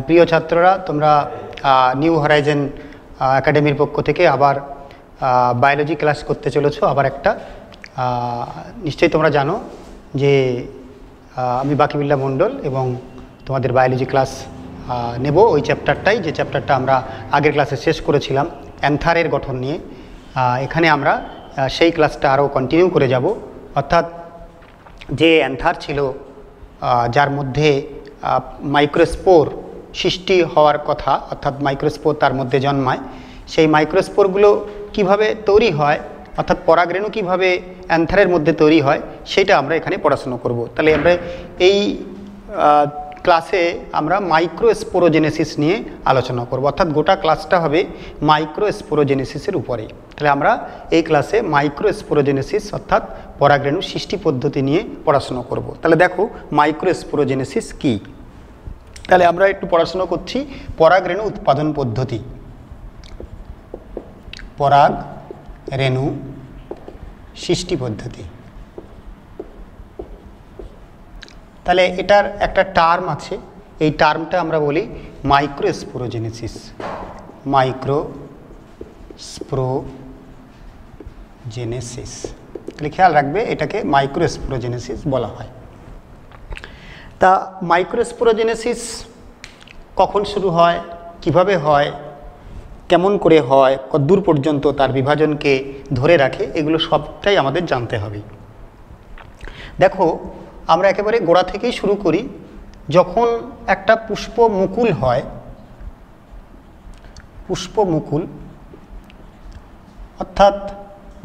প্রিয় ছাত্ররা, তোমরা নিউ হরাইজেন একাডেমির পক্ষ থেকে আবার বায়োলজি ক্লাস করতে চলেছো। আবার একটা নিশ্চয়ই তোমরা জানো যে আমি বাকিবিল্লাহ মণ্ডল এবং তোমাদের বায়োলজি ক্লাস নেব ওই চ্যাপ্টারটাই, যে চ্যাপ্টারটা আমরা আগের ক্লাসে শেষ করেছিলাম অ্যান্থারের গঠন নিয়ে। এখানে আমরা সেই ক্লাসটা আরও কন্টিনিউ করে যাব। অর্থাৎ যে অ্যান্থার ছিল যার মধ্যে মাইক্রোস্পোর সৃষ্টি হওয়ার কথা, অর্থাৎ মাইক্রোস্পোর তার মধ্যে জন্মায়, সেই মাইক্রোস্পোরগুলো কিভাবে তৈরি হয়, অর্থাৎ পরাগরেণু কিভাবে অ্যান্থারের মধ্যে তৈরি হয়, সেটা আমরা এখানে পড়াশোনা করব। তাহলে আমরা এই ক্লাসে আমরা মাইক্রোস্পোরোজেনেসিস নিয়ে আলোচনা করব, অর্থাৎ গোটা ক্লাসটা হবে মাইক্রোস্পোরোজেনেসিসের উপরে। তাহলে আমরা এই ক্লাসে মাইক্রোস্পোরোজেনেসিস অর্থাৎ পরাগরেণু সৃষ্টি পদ্ধতি নিয়ে পড়াশোনা করব। তাহলে দেখো মাইক্রোস্পোরোজেনেসিস কী। তাহলে আমরা একটু পড়াশোনা করছি পরাগরেণু উৎপাদন পদ্ধতি। পরাগরেণু সৃষ্টি পদ্ধতি। তাহলে এটার একটা টার্ম আছে, এই টার্মটা আমরা বলি মাইক্রোস্পোরোজেনেসিস। মাইক্রোস্পোরোজেনেসিস, তাহলে খেয়াল রাখবে এটাকে মাইক্রোস্পোরোজেনেসিস বলা হয়। তা মাইক্রোস্পোরোজেনেসিস কখন শুরু হয়, কিভাবে হয়, কেমন করে হয়, কতদূর পর্যন্ত তার বিভাজনকে ধরে রাখে, এগুলো সবটাই আমাদের জানতে হবে। দেখো আমরা একেবারে গোড়া থেকেই শুরু করি। যখন একটা পুষ্প মুকুল হয়, পুষ্প মুকুল অর্থাৎ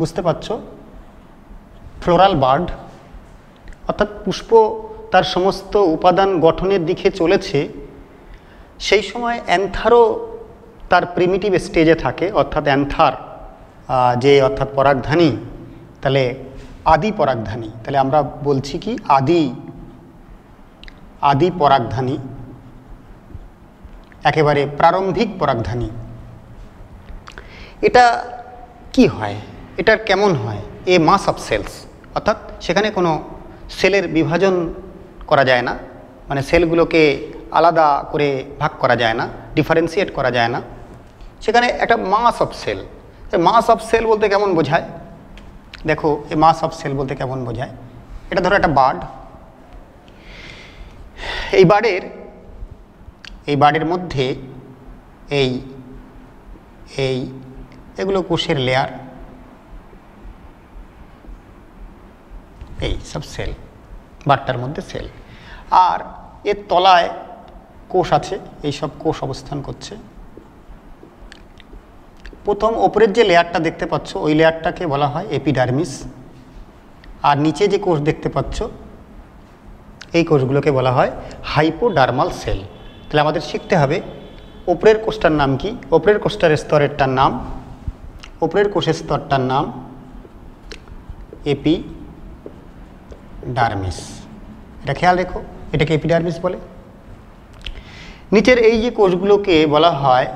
বুঝতে পারছো ফ্লোরাল বার্ড, অর্থাৎ পুষ্প তার সমস্ত উপাদান গঠনের দিকে চলেছে, সেই সময় অ্যান্থারও তার প্রিমিটিভ স্টেজে থাকে। অর্থাৎ অ্যান্থার যে অর্থাৎ পরাগধানী, তাহলে আদি পরাগধানী, তাহলে আমরা বলছি কি আদি পরাগধানী, একেবারে প্রারম্ভিক পরাগধানী। এটা কি হয়, এটার কেমন হয়? এ মাস অফ সেলস, অর্থাৎ সেখানে কোনো সেলের বিভাজন করা যায় না, মানে সেলগুলোকে আলাদা করে ভাগ করা যায় না, ডিফারেন্সিয়েট করা যায় না, সেখানে একটা mass of cell. Mass of cell বলতে কেমন বোঝায়? দেখো এই মাস অফ সেল বলতে কেমন বোঝায়। এটা ধরো একটা বার্ড, এই বার্ডের মধ্যে এগুলো কোষের লেয়ার, এই সব সেল, বার্ডটার মধ্যে সেল, আর এর তলায় কোষ আছে, এই সব কোষ অবস্থান করছে। প্রথম ওপরের যে লেয়ারটা দেখতে পাচ্ছ ওই লেয়ারটাকে বলা হয় এপিডার্মিস, আর নিচে যে কোষ দেখতে পাচ্ছ এই কোষগুলোকে বলা হয় হাইপোডার্মাল সেল। তাহলে আমাদের শিখতে হবে ওপরের কোষটার নাম কি, ওপরের কোষটার স্তরেরটার নাম, ওপরের কোষের স্তরটার নাম এপিডার্মিস। এটা খেয়াল রেখো, এটাকে এপিডার্মিস বলে। নিচের এই যে কোষগুলোকে বলা হয়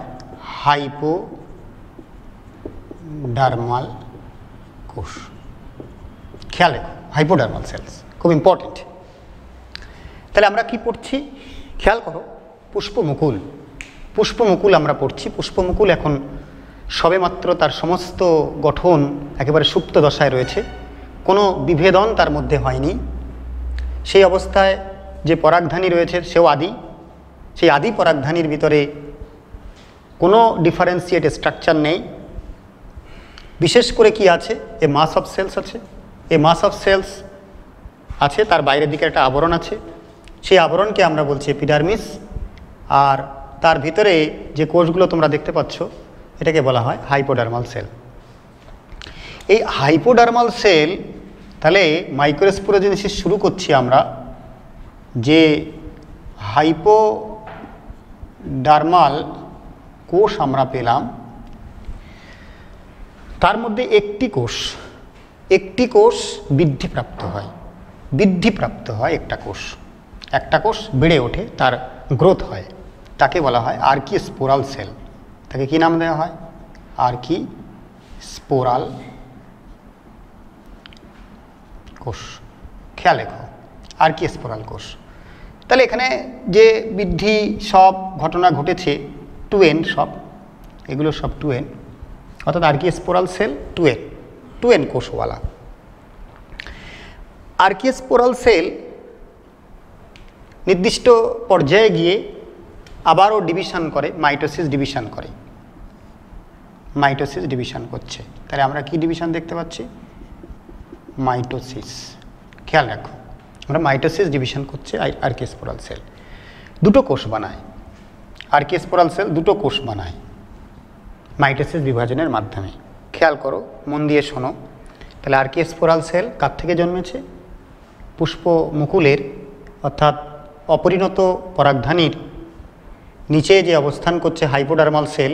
হাইপোডার্মাল কোষ। খেয়াল রেখো, হাইপোডার্মাল সেলস খুব ইম্পর্টেন্ট। তাহলে আমরা কি পড়ছি খেয়াল করো, পুষ্পমুকুল আমরা পড়ছি। পুষ্পমুকুল এখন সবেমাত্র তার সমস্ত গঠন একেবারে সুপ্ত দশায় রয়েছে, কোনো বিভেদন তার মধ্যে হয়নি। সেই অবস্থায় যে পরাগধানী রয়েছে সেও আদি, সেই আদি পরাগধানীর ভিতরে কোনো ডিফারেন্সিয়েট স্ট্রাকচার নেই। বিশেষ করে কি আছে, এ মাস অফ সেলস আছে, এ মাস অফ সেলস আছে, তার বাইরের দিকে একটা আবরণ আছে, সেই আবরণকে আমরা বলছি এপিডার্মিস। আর তার ভিতরে যে কোষগুলো তোমরা দেখতে পাচ্ছ এটাকে বলা হয় হাইপোডার্মাল সেল। এই হাইপোডার্মাল সেল, তাহলে মাইক্রোস্পোরোজেনেসিস শুরু করছি আমরা, যে হাইপোডার্মাল কোষ আমরা পেলাম, তার মধ্যে একটি কোষ বৃদ্ধিপ্রাপ্ত হয়, একটা কোষ বেড়ে ওঠে, তার গ্রোথ হয়, তাকে বলা হয় আর্কিস্পোরাল সেল। তাকে কি নাম দেওয়া হয়? আর্কিস্পোরাল কোষ। খেয়াল রেখো, আর্কিস্পোরাল কোষ। তাহলে এখানে যে বৃদ্ধি সব ঘটনা ঘটেছে 2n, সব এগুলো সব 2n, অর্থাৎ আর্কিওস্পোরাল সেল 2n কোষওয়ালা। আর্কিওস্পোরাল সেল নির্দিষ্ট পর্যায়ে গিয়ে আবারও ডিভিশন করে, মাইটোসিস ডিভিশন করছে। তাহলে আমরা কি ডিভিশন দেখতে পাচ্ছি? মাইটোসিস। খেয়াল রাখো, আমরা মাইটোসিস ডিভিশন করছে আর্কিওস্পোরাল সেল। দুটো কোষ বানায় আর্কিওস্পোরাল সেল, দুটো কোষ বানায় মাইটোসিস বিভাজনের মাধ্যমে। খেয়াল করো, মন দিয়ে শোনো। তাহলে আর্কিওস্পোরাল সেল কার থেকে জন্মেছে? পুষ্পমুকুলের অর্থাৎ অপরিণত পরাগধানীর নিচে যে অবস্থান করছে হাইপোডার্মাল সেল,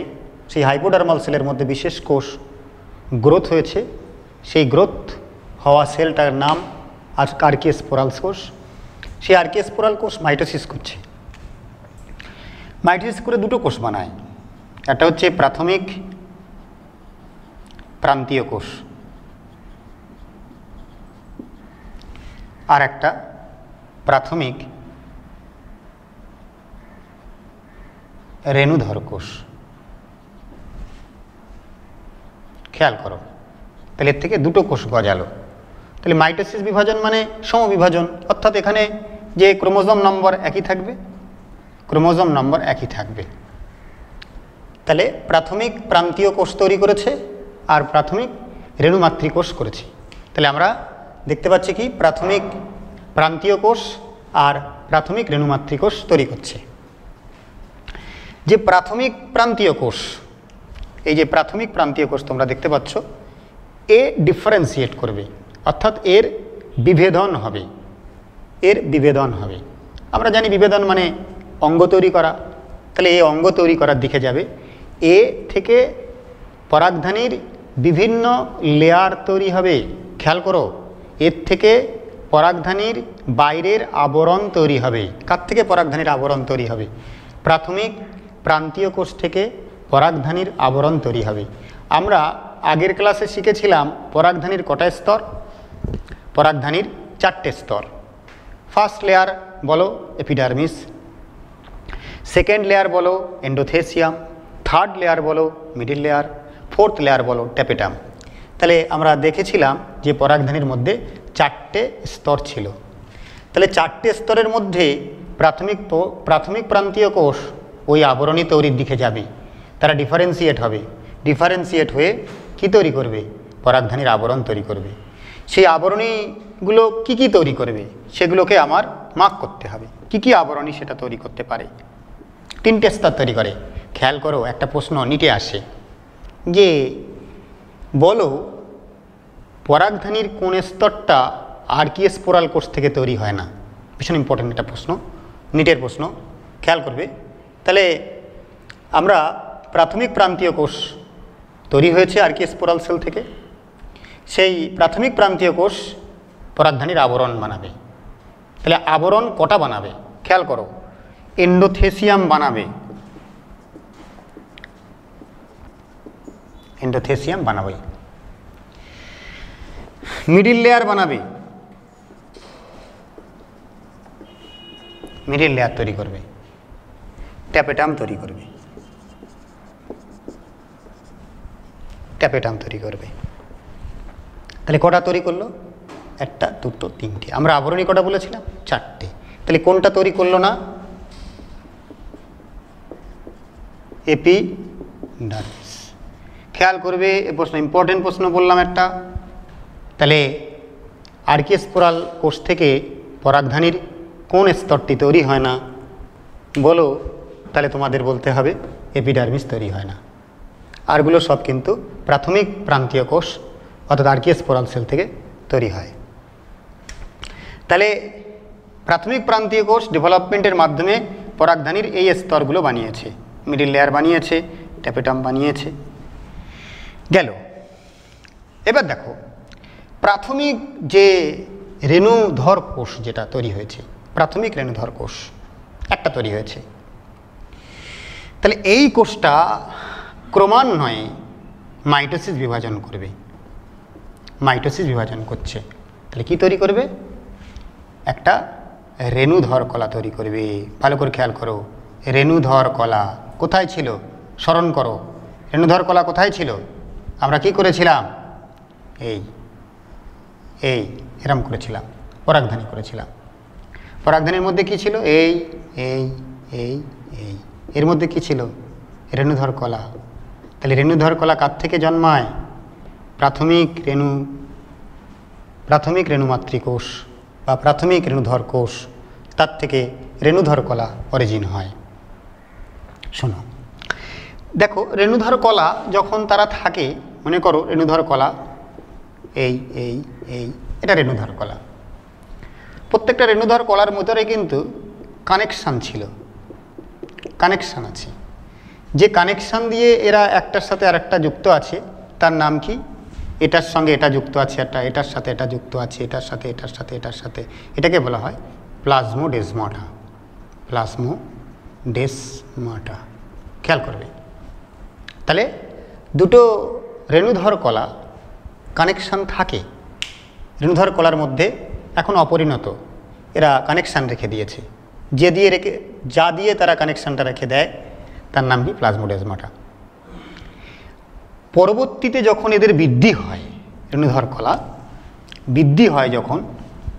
সেই হাইপোডার্মাল সেলের মধ্যে বিশেষ কোষ গ্রোথ হয়েছে। সেই গ্রোথ হওয়া সেলটার নাম আর্কিওস্পোরাল কোষ। সেই আর্কিওস্পোরাল কোষ মাইটোসিস করছে। মাইটোসিস করে দুটো কোষ বানায়, একটা হচ্ছে প্রাথমিক প্রান্তীয় কোষ, আর একটা প্রাথমিক রেণুধর কোষ। খেয়াল করো, তাহলে এর থেকে দুটো কোষ গজালো। তাহলে মাইটোসিস বিভাজন মানে সমবিভাজন, অর্থাৎ এখানে যে ক্রোমোজোম নম্বর একই থাকবে। তাহলে প্রাথমিক প্রান্তীয় কোষ তৈরি করেছে আর প্রাথমিক রেণুমাতৃকোষ করেছে। তাহলে আমরা দেখতে পাচ্ছি কি প্রাথমিক প্রান্তীয় কোষ আর প্রাথমিক রেণুমাতৃকোষ তৈরি করছে। যে প্রাথমিক প্রান্তীয় কোষ, এই যে প্রাথমিক প্রান্তীয় কোষ তোমরা দেখতে পাচ্ছ, এ ডিফারেন্সিয়েট করবে, অর্থাৎ এর বিভেদন হবে। আমরা জানি বিভেদন মানে অঙ্গ তৈরি করা। তাহলে এই অঙ্গ তৈরি করার দিকে যাবে। এ থেকে পরাগধানীর বিভিন্ন লেয়ার তৈরি হবে। খেয়াল করো, এর থেকে পরাগধানীর বাইরের আবরণ তৈরি হবে। কার থেকে পরাগধানীর আবরণ তৈরি হবে? প্রাথমিক প্রান্তীয় কোষ থেকে পরাগধানীর আবরণ তৈরি হবে। আমরা আগের ক্লাসে শিখেছিলাম পরাগধানীর কটা স্তর? পরাগধানীর 4টে স্তর। ফার্স্ট লেয়ার বলো এপিডার্মিস, সেকেন্ড লেয়ার বলো এন্ডোথেসিয়াম, থার্ড লেয়ার বলো মিডিল লেয়ার, ফোর্থ লেয়ার বলো ট্যাপেটাম। তাহলে আমরা দেখেছিলাম যে পরাগধানীর মধ্যে 4টে স্তর ছিল। তাহলে 4টে স্তরের মধ্যে প্রাথমিক প্রান্তীয় কোষ ওই আবরণী তৈরির দিকে যাবে। তারা ডিফারেন্সিয়েট হয়ে কি তৈরি করবে? পরাগধানীর আবরণ তৈরি করবে। সেই আবরণীগুলো কি তৈরি করবে সেগুলোকে আমার মার্ক করতে হবে। কি আবরণী সেটা তৈরি করতে পারে? 3টে স্তর তৈরি করে। খেয়াল করো, একটা প্রশ্ন নিটে আসে যে বলো পরাগধানীর কোন স্তরটা আর্কিওস্পোরাল কোষ থেকে তৈরি হয় না? ভীষণ ইম্পর্টেন্ট একটা প্রশ্ন, নিটের প্রশ্ন, খেয়াল করবে। তাহলে আমরা প্রাথমিক প্রান্তীয় কোষ তৈরি হয়েছে আর্কিওস্পোরাল সেল থেকে। সেই প্রাথমিক প্রান্তীয় কোষ পরাগধানীর আবরণ বানাবে। তাহলে আবরণ কটা বানাবে? খেয়াল করো, এন্ডোথেসিয়াম বানাবে, মিডিল লেয়ার বানাবে, মিডিল লেয়ার তৈরি করবে, ট্যাপেটাম তৈরি করবে। তাহলে কটা তৈরি করলো? 1, 2, 3টে। আমরা আবরণী কটা বলেছিলাম? 4টে। তাহলে কোনটা তৈরি করলো না? এপিডার্মিস। খেয়াল করবে, এ প্রশ্ন ইম্পর্টেন্ট প্রশ্ন বললাম একটা। তাহলে আর্কিওস্পোরাল কোষ থেকে পরাগধানীর কোন স্তরটি তৈরি হয় না বলো? তাহলে তোমাদের বলতে হবে এপিডার্মিস তৈরি হয় না। আরগুলো সব কিন্তু প্রাথমিক প্রান্তীয় কোষ অর্থাৎ আর্কিওস্পোরাল সেল থেকে তৈরি হয়। তাহলে প্রাথমিক প্রান্তীয় কোষ ডেভেলপমেন্টের মাধ্যমে পরাগধানীর এই স্তরগুলো বানিয়েছে, মিডিল লেয়ার বানিয়েছে, ট্যাপেটাম বানিয়েছে। গেল। এবার দেখো প্রাথমিক যে রেণুধর কোষ যেটা তৈরি হয়েছে, প্রাথমিক রেণুধর কোষ একটা তৈরি হয়েছে। তাহলে এই কোষটা ক্রমান্বয়ে মাইটোসিস বিভাজন করবে, মাইটোসিস বিভাজন করছে। তাহলে কি তৈরি করবে? একটা রেণুধর কলা তৈরি করবে। ভালো করে খেয়াল করো, রেণুধর কলা কোথায় ছিল স্মরণ করো। রেণুধর কলা কোথায় ছিল? আমরা কি করেছিলাম? এই এই এরম করেছিলাম, পরাগধানী করেছিলাম। পরাগধানীর মধ্যে কি ছিল? এই এই এই এই এর মধ্যে কি ছিল? রেণুধর কলা। তাহলে রেণুধর কলা কার থেকে জন্মায়? প্রাথমিক রেণু মাতৃকোষ বা প্রাথমিক রেণুধর কোষ, তার থেকে রেণুধর কলা অরিজিন হয়। শোনো, দেখো রেণুধর কলা যখন তারা থাকে, মনে করো রেণুধর কলা এই এই এই এটা রেণুধর কলা। প্রত্যেকটা রেণুধর কলার ভিতরে কিন্তু কানেকশান ছিল, কানেকশান আছে। যে কানেকশান দিয়ে এরা একটার সাথে আরেকটা যুক্ত আছে, তার নাম কি? এটার সঙ্গে এটা যুক্ত আছে, এটার সাথে এটা যুক্ত আছে, এটার সাথে এটার সাথে এটার সাথে, এটাকে বলা হয় প্লাজমোডেজমাটা। প্লাজমোডেজমাটা খেয়াল করবে। তাহলে দুটো রেণুধর কলা কানেকশান থাকে। রেণুধর কলার মধ্যে এখন অপরিণত, এরা কানেকশান রেখে দিয়েছে। যা দিয়ে তারা কানেকশানটা রেখে দেয় তার নাম কি? প্লাজমোডেজমাটা। পরবর্তীতে যখন এদের বৃদ্ধি হয়, রেণুধর কলা বৃদ্ধি হয় যখন,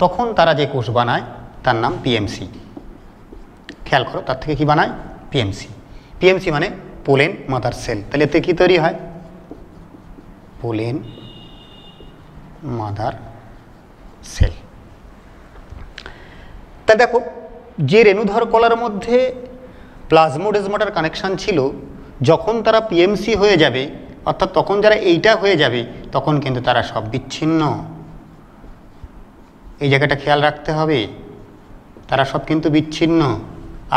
তখন তারা যে কোষ বানায় তার নাম পিএমসি। খেয়াল করো, তার থেকে কি বানায়? পিএমসি। পিএমসি মানে পোলেন মাদার সেল। তাহলে এতে কি তৈরি হয়? Pollen mother sell. তা দেখো, যে রেণুধর কলার মধ্যে প্লাজমোডেজমাটার কানেকশান ছিল, যখন তারা পিএমসি হয়ে যাবে, অর্থাৎ তখন যারা এইটা হয়ে যাবে, তখন কিন্তু তারা সব বিচ্ছিন্ন। এই জায়গাটা খেয়াল রাখতে হবে, তারা সব কিন্তু বিচ্ছিন্ন,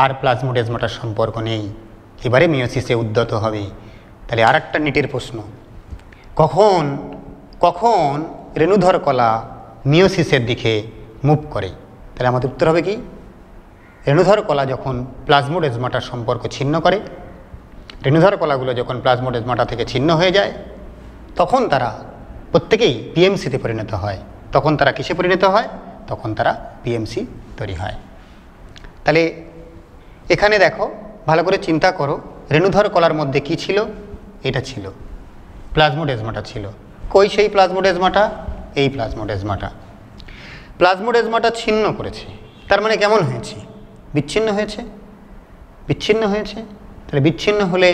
আর প্লাজমোডেজমাটার সম্পর্ক নেই। এবারে মিওসিসে উদ্যত হবে। তাহলে আর একটা নিটের প্রশ্ন, কখন কখন রেণুধর কলা মিওসিসের দিকে মুভ করে? তাহলে আমাদের উত্তর হবে কি? রেণুধর কলা যখন প্লাজমোডেজমাটার সম্পর্ক ছিন্ন করে, রেণুধর কলাগুলো যখন প্লাজমোডেজমাটা থেকে ছিন্ন হয়ে যায়, তখন তারা প্রত্যেকেই পিএমসিতে পরিণত হয়। তখন তারা কিসে পরিণত হয়? তখন তারা পিএমসি তৈরি হয়। তাহলে এখানে দেখো, ভালো করে চিন্তা করো, রেণুধর কলার মধ্যে কি ছিল? এটা ছিল, প্লাজমোডেজমাটা ছিল। কই সেই প্লাজমোডেজমাটা? এই প্লাজমোডেজমাটা। প্লাজমোডেজমাটা ছিন্ন করেছে, তার মানে কেমন হয়েছে? বিচ্ছিন্ন হয়েছে। বিচ্ছিন্ন হয়েছে, তাহলে বিচ্ছিন্ন হলে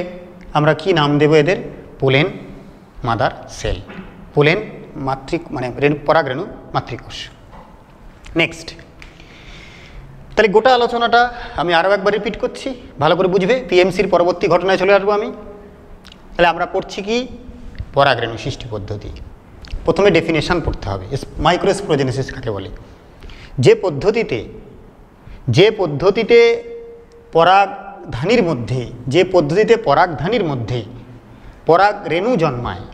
আমরা কি নাম দেব এদের? Pollen mother sell. পোলেন মানে পরাগরেণু মাতৃকোষ। নেক্সট, তাহলে গোটা আলোচনাটা আমি আরও একবার রিপিট করছি, ভালো করে বুঝবে। পিএমসির পরবর্তী ঘটনায় চলে আসবো আমি। তাহলে আমরা পড়ছি কি? পরাগরেণু সৃষ্টি পদ্ধতি। প্রথমে ডেফিনেশন পড়তে হবে, মাইক্রোস্পোরোজেনেসিস কাকে বলে। যে পদ্ধতিতে পরাগধানীর মধ্যে পরাগরেণু জন্মায়,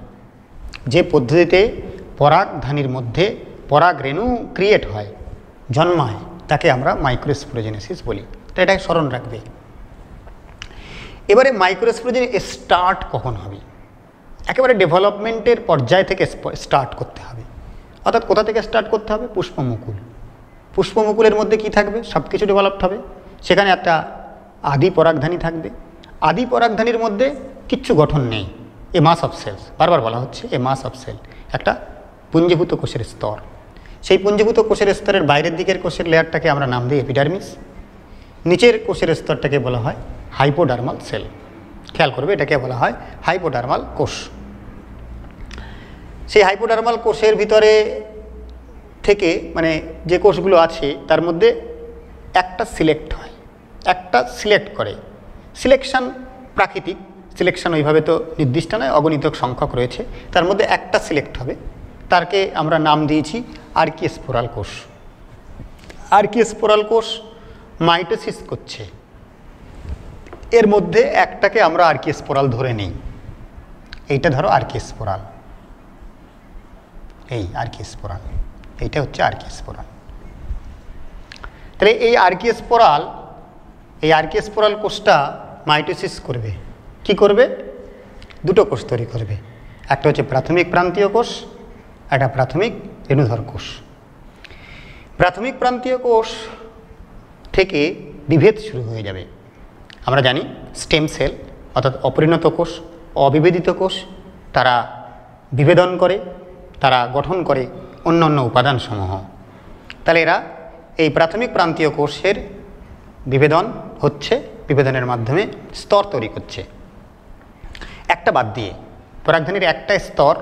যে পদ্ধতিতে পরাগধানীর মধ্যে পরাগরেণু ক্রিয়েট হয়, জন্মায়, তাকে আমরা মাইক্রোস্পোরোজেনেসিস বলি। তো এটা স্মরণ রাখবে। এবারে মাইক্রোস্পোরোজেনেসিস স্টার্ট কখন হবে? একেবারে ডেভেলপমেন্টের পর্যায় থেকে স্টার্ট করতে হবে। অর্থাৎ কোথা থেকে স্টার্ট করতে হবে? পুষ্পমুকুল। পুষ্পমুকুলের মধ্যে কি থাকবে? সব কিছু ডেভেলপড হবে। সেখানে একটা আদি পরাগধানী থাকবে। আদি পরাগধানীর মধ্যে কিচ্ছু গঠন নেই, এ মাস অফ সেলস, বারবার বলা হচ্ছে এ মাস অফ সেল, একটা পুঞ্জীভূত কোষের স্তর। সেই পুঞ্জীভূত কোষের স্তরের বাইরের দিকের কোষের লেয়ারটাকে আমরা নাম দিই এপিডার্মিস। নিচের কোষের স্তরটাকে বলা হয় হাইপোডার্মাল সেল। খেয়াল করবে, এটাকে বলা হয় হাইপোডার্মাল কোষ। সেই হাইপোডার্মাল কোষের ভিতরে থেকে, মানে যে কোষগুলো আছে তার মধ্যে একটা সিলেক্ট হয়, একটা সিলেক্ট করে। সিলেকশান প্রাকৃতিক, সিলেকশান ওইভাবে তো নির্দিষ্ট নয়, অগণিত সংখ্যক রয়েছে, তার মধ্যে একটা সিলেক্ট হবে। তারকে আমরা নাম দিয়েছি আর্কিস্পোরাল কোষ। আর্কিস্পোরাল কোষ মাইটোসিস করছে, এর মধ্যে একটাকে আমরা আর্কিস্পোরাল ধরে নিই। এইটা ধরো আর্কিস্পোরাল, এই আর্কিস্পোরাল, এইটা হচ্ছে আর্কিস্পোরাল। তাহলে এই আর্কিস্পোরাল কোষটা মাইটোসিস করবে। কি করবে? দুটো কোষ তৈরি করবে, একটা হচ্ছে প্রাথমিক প্রান্তীয় কোষ, একটা প্রাথমিক রেণুধর কোষ। প্রাথমিক প্রান্তীয় কোষ থেকে বিভেদ শুরু হয়ে যাবে। আমরা জানি স্টেম সেল অর্থাৎ অপরিণত কোষ, অবিভেদিত কোষ, তারা বিভেদন করে, তারা গঠন করে অন্যান্য উপাদানসমূহ। তাহলে এরা এই প্রাথমিক প্রান্তীয় কোষের বিভেদন হচ্ছে, বিভেদনের মাধ্যমে স্তর তৈরি করছে। একটা বাদ দিয়ে পরাগধানীর একটা স্তর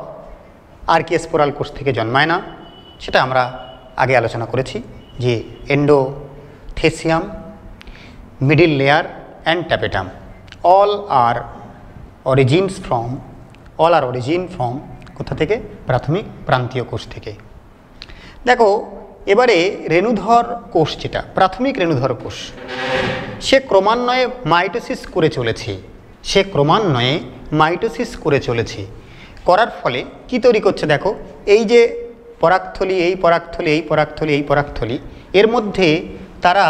আর্কিওস্পোরাল কোষ থেকে জন্মায় না, সেটা আমরা আগে আলোচনা করেছি যে endothecium, middle layer and tapetum all are origin from কোথা থেকে? প্রাথমিক প্রান্তীয় কোষ থেকে। দেখো এবারে রেণুধর কোষ, যেটা প্রাথমিক রেণুধর কোষ, সে ক্রমান্বয়ে মাইটোসিস করে চলেছে। করার ফলে কি তৈরি করছে? দেখো এই যে পরাগথলি, এই পরাগথলি, এর মধ্যে তারা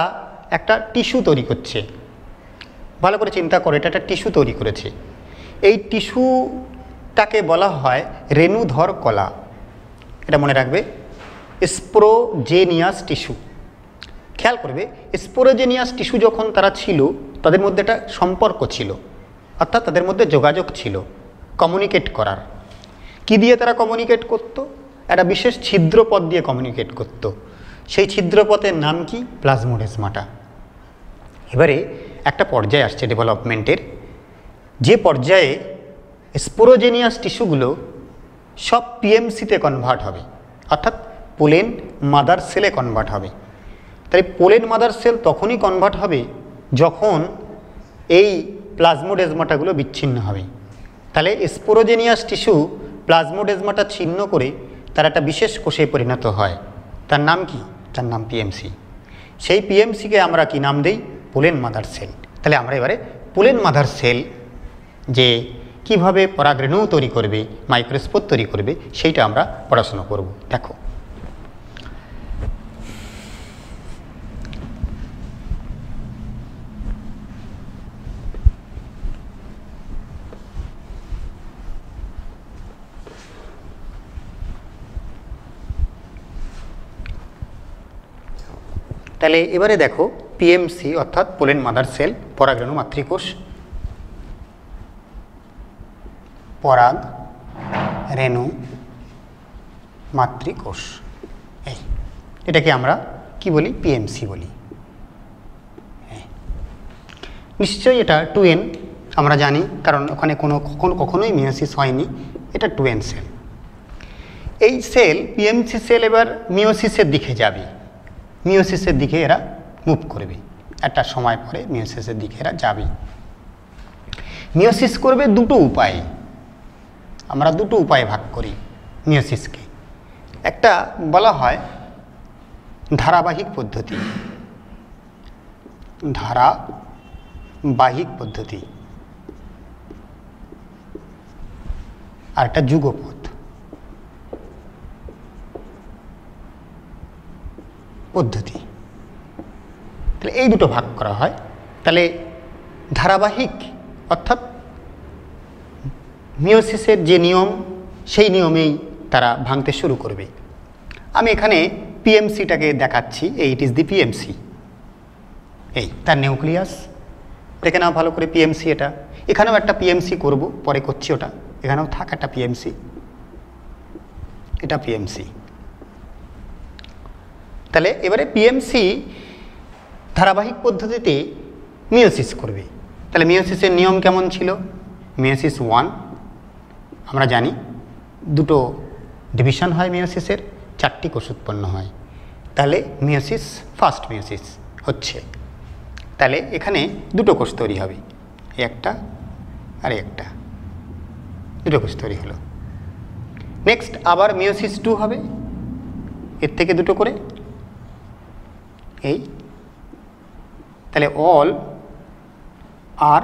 একটা টিস্যু তৈরি করছে। ভালো করে চিন্তা করে, এটা একটা টিস্যু তৈরি করেছে। এই টিস্যুটাকে বলা হয় রেণুধর কলা। এটা মনে রাখবে, স্পোরোজেনিয়াস টিস্যু। খেয়াল করবে, স্পোরোজেনিয়াস টিস্যু যখন তারা ছিল, তাদের মধ্যে একটা সম্পর্ক ছিল, অর্থাৎ তাদের মধ্যে যোগাযোগ ছিল কমিউনিকেট করার। কি দিয়ে তারা কমিউনিকেট করত? একটা বিশেষ ছিদ্রপথ দিয়ে কমিউনিকেট করত। সেই ছিদ্রপথের নাম কি? প্লাজমোডেসমাটা। এবারে একটা পর্যায়ে আসছে ডেভেলপমেন্টের, যে পর্যায়ে স্পোরোজেনিয়াস টিস্যুগুলো সব পিএমসিতে কনভার্ট হবে, অর্থাৎ পোলেন মাদার সেলে কনভার্ট হবে। তাই পোলেন মাদার সেল তখনই কনভার্ট হবে যখন এই প্লাজমোডেসমাটাগুলো বিচ্ছিন্ন হবে। তাহলে স্পোরোজেনিয়াস টিস্যু প্লাজমোডেসমাটা ছিন্ন করে তার একটা বিশেষ কোষে পরিণত হয়। তার নাম কি? তার নাম পিএমসি। সেই পিএমসিকে আমরা কি নাম দেই? Pollen mother sell. তাহলে আমরা এবারে পোলেন মাদার সেল যে কিভাবে পরাগরেণু তৈরি করবে, মাইক্রোস্পোর তৈরি করবে, সেইটা আমরা পড়াশোনা করব। দেখো তাহলে এবারে দেখো পিএমসি অর্থাৎ পোলেন মাদার সেল, পরাগরেণু মাতৃকোষ, পরাগ রেণু মাতৃকোষ, এটাকে আমরা কি বলি? পিএমসি বলি। নিশ্চয়ই এটা 2n আমরা জানি, কারণ ওখানে কখনোই মিওসিস হয়নি, এটা 2n সেল। এই সেল পিএমসি সেল এবার মিওসিসের দিকে যাবে, মিওসিসের দিকে এরা মুভ করবে। একটা সময় পরে মিওসিসের দিকে এরা যাবে। মিওসিস করবে দুটো উপায়ে, আমরা দুটো উপায়ে ভাগ করি মিওসিসকে। একটা বলা হয় ধারাবাহিক পদ্ধতি, আর একটা যুগপথ পদ্ধতি। তাহলে এই দুটো ভাগ করা হয়। তাহলে ধারাবাহিক অর্থাৎ মিওসিসের যে নিয়ম, সেই নিয়মেই তারা ভাঙতে শুরু করবে। আমি এখানে পিএমসিটাকে দেখাচ্ছি, ইট ইজ দি পিএমসি। এই তার নিউক্লিয়াস দেখে নাও ভালো করে, পিএমসি এটা। এখানেও একটা পিএমসি করব, পরে করছি ওটা। এখানেও থাক একটা পিএমসি, এটা পিএমসি। তাহলে এবারে পিএমসি ধারাবাহিক পদ্ধতিতে মিওসিস করবে। তাহলে মিওসিসের নিয়ম কেমন ছিল? মিওসিস 1 আমরা জানি, দুটো ডিভিশন হয় মিওসিসের, 4টি কোষ উৎপন্ন হয়। তাহলে মিওসিস, ফার্স্ট মিওসিস হচ্ছে। তাহলে এখানে দুটো কোষ তৈরি হবে, একটা আর একটা, দুটো কোষ তৈরি হলো। নেক্সট আবার মিওসিস 2 হবে, এর থেকে দুটো করে, এই। তাহলে অল আর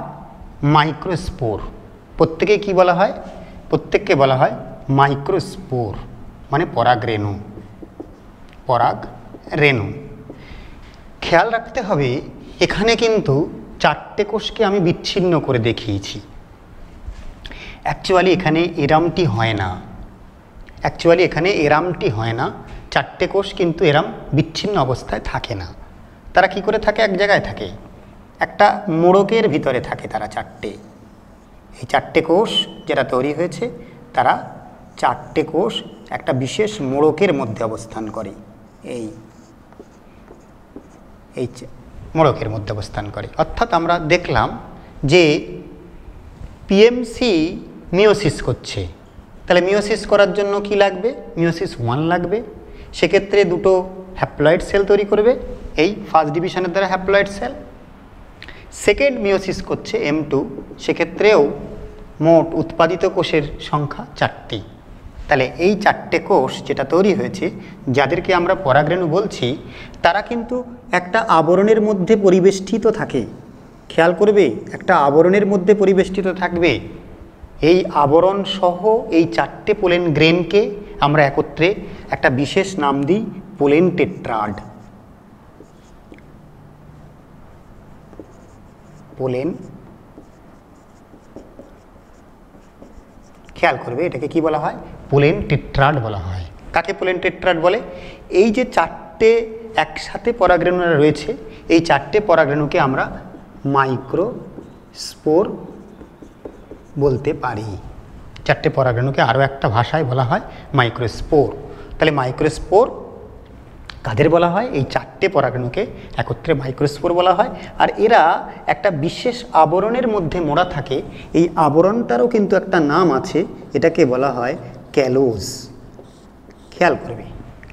মাইক্রোস্পোর, প্রত্যেকে কি বলা হয়? প্রত্যেককে বলা হয় মাইক্রোস্পোর, মানে পরাগরেণু। খেয়াল রাখতে হবে এখানে কিন্তু 4টে কোষকে আমি বিচ্ছিন্ন করে দেখিয়েছি। অ্যাকচুয়ালি এখানে এরামটি হয় না, 4টে কোষ কিন্তু এরাম বিচ্ছিন্ন অবস্থায় থাকে না। তারা কি করে থাকে? এক জায়গায় থাকে, একটা মোড়কের ভিতরে থাকে তারা চারটে। এই চারটে কোষ যেটা তৈরি হয়েছে, তারা চারটে কোষ একটা বিশেষ মোড়কের মধ্যে অবস্থান করে। এই মোড়কের মধ্যে অবস্থান করে। অর্থাৎ আমরা দেখলাম যে পিএমসি মিওসিস করছে, তাহলে মিওসিস করার জন্য কি লাগবে? মিওসিস 1 লাগবে। সেক্ষেত্রে দুটো হ্যাপ্লয়েড সেল তৈরি করবে, এই ফার্স্ট ডিভিশনের দ্বারা হ্যাপ্লয়েড সেল। সেকেন্ড মিওসিস করছে M2, সেক্ষেত্রেও মোট উৎপাদিত কোষের সংখ্যা 4টি। তাহলে এই 4টে কোষ যেটা তৈরি হয়েছে, যাদেরকে আমরা পরাগরেণু বলছি, তারা কিন্তু একটা আবরণের মধ্যে পরিবেষ্টিত থাকে। খেয়াল করবে, একটা আবরণের মধ্যে পরিবেষ্টিত থাকবে। এই আবরণ সহ এই 4টে পোলেন গ্রেনকে আমরা একত্রে একটা বিশেষ নাম দিই পোলেন টেট্রাড। পোলেন, খেয়াল করবে এটাকে কি বলা হয়? পোলেন টেট্রাড বলা হয়। কাকে পোলেন টেট্রাড বলে? এই যে 4টে একসাথে পরাগরেণুরা রয়েছে, এই 4টে পরাগরেণুকে আমরা মাইক্রোস্পোর বলতে পারি। 4টে পরাগরেণুকে আরও একটা ভাষায় বলা হয় মাইক্রোস্পোর। তাহলে মাইক্রোস্পোর কাদের বলা হয়? এই 4টে পরাগরেণুকে একত্রে মাইক্রোস্পোর বলা হয়। আর এরা একটা বিশেষ আবরণের মধ্যে মোড়া থাকে। এই আবরণটারও কিন্তু একটা নাম আছে, এটাকে বলা হয় ক্যালোজ। খেয়াল করবে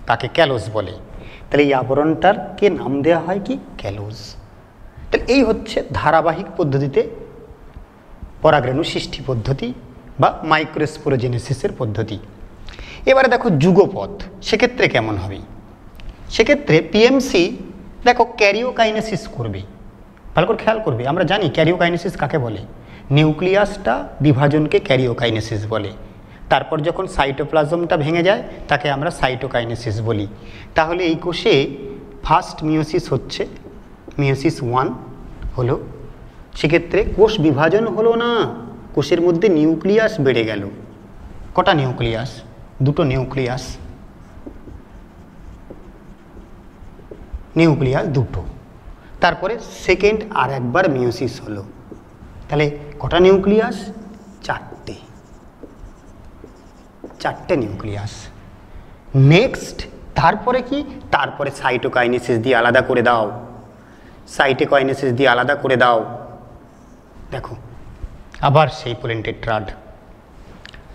তাকে ক্যালোজ বলে। তাহলে এই আবরণটারকে নাম দেওয়া হয় কি? ক্যালোজ। তাহলে এই হচ্ছে ধারাবাহিক পদ্ধতিতে পরাগরেণু সৃষ্টি পদ্ধতি বা মাইক্রোস্পোরোজেনেসিসের পদ্ধতি। এবারে দেখো যুগপথ, সেক্ষেত্রে কেমন হবে? সেক্ষেত্রে পিএমসি দেখো ক্যারিওকাইনেসিস করবে। ভালো করে খেয়াল করবে, আমরা জানি ক্যারিওকাইনেসিস কাকে বলে। নিউক্লিয়াসটা বিভাজনকে ক্যারিওকাইনেসিস বলে। তারপর যখন সাইটোপ্লাজমটা ভেঙে যায় তাকে আমরা সাইটোকাইনেসিস বলি। তাহলে এই কোষে ফার্স্ট মিওসিস হচ্ছে, মিওসিস 1 হলো। সেক্ষেত্রে কোষ বিভাজন হলো না, কোষের মধ্যে নিউক্লিয়াস বেড়ে গেল। কটা নিউক্লিয়াস? দুটো নিউক্লিয়াস, নিউক্লিয়াস দুটো। তারপরে সেকেন্ড আর একবার মিওসিস হলো। তাহলে কটা নিউক্লিয়াস? 4টে নিউক্লিয়াস। নেক্সট তারপরে কি? তারপরে সাইটোকাইনেসিস দিয়ে আলাদা করে দাও, সাইটোকাইনেসিস দিয়ে আলাদা করে দাও। দেখো আবার সেই পোলেন টেট্রাড,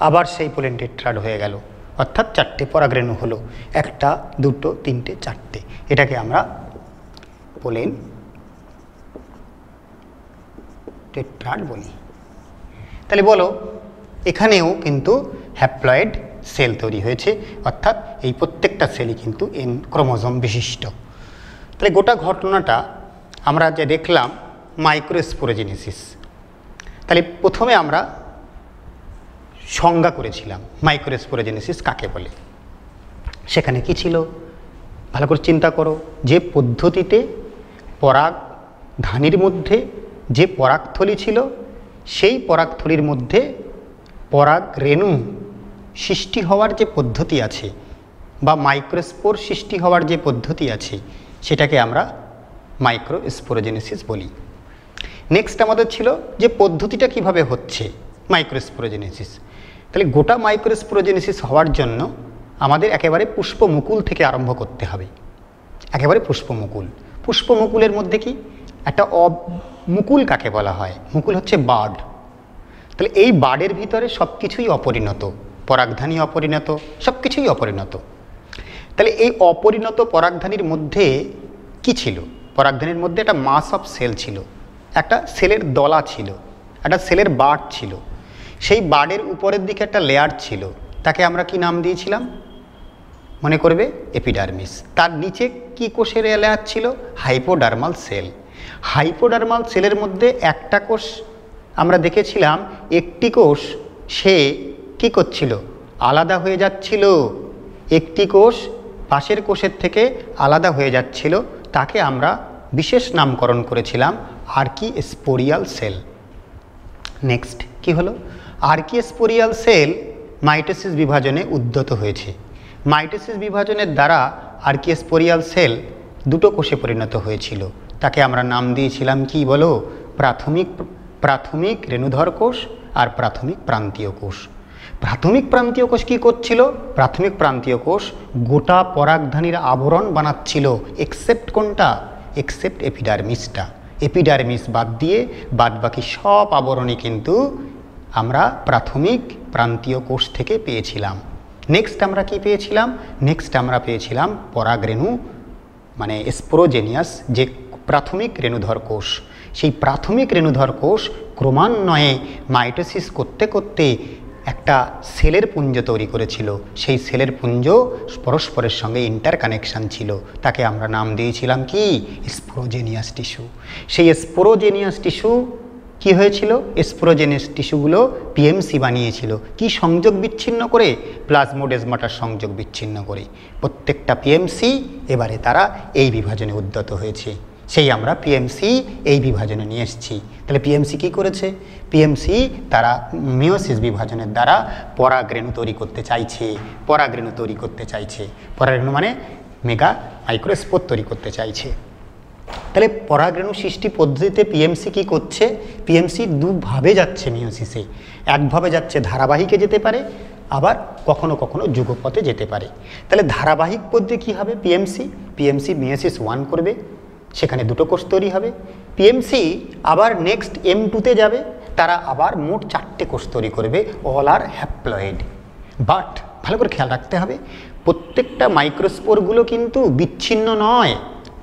আবার সেই পোলেন টেট্রাড হয়ে গেল। অর্থাৎ 4টে পরাগরেণু হলো, 1, 2, 3, 4টে। এটাকে আমরা পোলেন টেট্রাড বলি। তাহলে বলো, এখানেও কিন্তু হ্যাপ্লয়েড সেল তৈরি হয়েছে, অর্থাৎ এই প্রত্যেকটা সেলই কিন্তু N ক্রোমোজোম বিশিষ্ট। তাহলে গোটা ঘটনাটা আমরা যে দেখলাম মাইক্রোস্পোরোজেনেসিস। তাহলে প্রথমে আমরা সংজ্ঞা করেছিলাম মাইক্রোস্পোরোজেনেসিস কাকে বলে। সেখানে কি ছিল? ভালো করে চিন্তা করো, যে পদ্ধতিতে পরাগধানীর মধ্যে যে পরাগথলি ছিল, সেই পরাগথলির মধ্যে পরাগরেণু সৃষ্টি হওয়ার যে পদ্ধতি আছে বা মাইক্রোস্পোর সৃষ্টি হওয়ার যে পদ্ধতি আছে, সেটাকে আমরা মাইক্রোস্পোরোজেনেসিস বলি। নেক্সট আমাদের ছিল যে পদ্ধতিটা কিভাবে হচ্ছে, মাইক্রোস্পোরোজেনেসিস। তাহলে গোটা মাইক্রোস্পোরোজেনেসিস হওয়ার জন্য আমাদের একেবারে পুষ্পমুকুল থেকে আরম্ভ করতে হবে। একেবারে পুষ্পমুকুল। পুষ্পমুকুলের মধ্যে কি একটা মুকুল কাকে বলা হয়? মুকুল হচ্ছে বার্ড। তাহলে এই বার্ডের ভিতরে সব কিছুই অপরিণত, পরাগধানী অপরিণত, সব কিছুই অপরিণত। তাহলে এই অপরিণত পরাগধানীর মধ্যে কি ছিল? পরাগধানীর মধ্যে একটা মাস অফ সেল ছিল, একটা সেলের দলা ছিল, একটা সেলের বার্ড ছিল। সেই বার্ডের উপরের দিকে একটা লেয়ার ছিল, তাকে আমরা কি নাম দিয়েছিলাম? মনে করবে এপিডার্মিস। তার নিচে কি কোষের লেয়ার ছিল? হাইপোডার্মাল সেল। হাইপোডার্মাল সেলের মধ্যে একটা কোষ আমরা দেখেছিলাম, একটি কোষ সে কি করছিল? আলাদা হয়ে যাচ্ছিল। একটি কোষ পাশের কোষের থেকে আলাদা হয়ে যাচ্ছিল, তাকে আমরা বিশেষ নামকরণ করেছিলাম আর্কিস্পোরিয়াল সেল। নেক্সট কি হলো? আর্কিস্পোরিয়াল সেল মাইটোসিস বিভাজনে উদ্যত হয়েছে। মাইটোসিস বিভাজনের দ্বারা আর্কিস্পোরিয়াল সেল দুটো কোষে পরিণত হয়েছিল। তাকে আমরা নাম দিয়েছিলাম কি বলো? প্রাথমিক রেণুধর কোষ আর প্রাথমিক প্রান্তীয় কোষ। প্রাথমিক প্রান্তীয় কোষ কী করছিল? প্রাথমিক প্রান্তীয় কোষ গোটা পরাগধানীর আবরণ বানাচ্ছিল, এক্সেপ্ট কোনটা? এক্সেপ্ট এপিডার্মিসটা। এপিডার্মিস বাদ দিয়ে বাদবাকি সব আবরণই কিন্তু আমরা প্রাথমিক প্রান্তীয় কোষ থেকে পেয়েছিলাম। নেক্সট আমরা কি পেয়েছিলাম? নেক্সট আমরা পেয়েছিলাম পরাগরেণু, মানে স্পোরোজেনিয়াস, যে প্রাথমিক রেণুধর কোষ। সেই প্রাথমিক রেণুধর কোষ ক্রমান্বয়ে মাইটোসিস করতে করতে একটা সেলের পুঞ্জ তৈরি করেছিল। সেই সেলের পুঞ্জ পরস্পরের সঙ্গে ইন্টারকানেকশান ছিল। তাকে আমরা নাম দিয়েছিলাম কি? স্পোরোজেনিয়াস টিস্যু। সেই স্পোরোজেনিয়াস টিস্যু কি হয়েছিল? স্পোরোজেনিয়াস টিস্যুগুলো পিএমসি বানিয়েছিল। কি সংযোগ বিচ্ছিন্ন করে? প্লাজমোডেজমাটার সংযোগ বিচ্ছিন্ন করে। প্রত্যেকটা পিএমসি এবারে তারা এই বিভাজনে উদ্যত হয়েছে। সেই আমরা পিএমসি এই বিভাজনে নিয়ে এসেছি। তাহলে পিএমসি কী করেছে? পিএমসি তারা মিওসিস বিভাজনের দ্বারা পরাগরেণু তৈরি করতে চাইছে। পরাগরেণু তৈরি করতে চাইছে, পরাগরেণু মানে মেগা মাইক্রোস্পোর তৈরি করতে চাইছে। তাহলে পরাগরেণু সৃষ্টি পদ্ধতিতে পিএমসি কী করছে? পিএমসি দুভাবে যাচ্ছে মিওসিসে। একভাবে যাচ্ছে, ধারাবাহিকে যেতে পারে, আবার কখনো কখনো যুগপথে যেতে পারে। তাহলে ধারাবাহিক পদ্ধতি কী হবে? পিএমসি মিওসিস 1 করবে, সেখানে দুটো কোষ তৈরি হবে। পিএমসি আবার নেক্সট M2তে যাবে, তারা আবার মোট 4টে কোষ তৈরি করবে, অল আর হ্যাপ্লয়েড। বাট ভালো করে খেয়াল রাখতে হবে, প্রত্যেকটা মাইক্রোস্পোরগুলো কিন্তু বিচ্ছিন্ন নয়।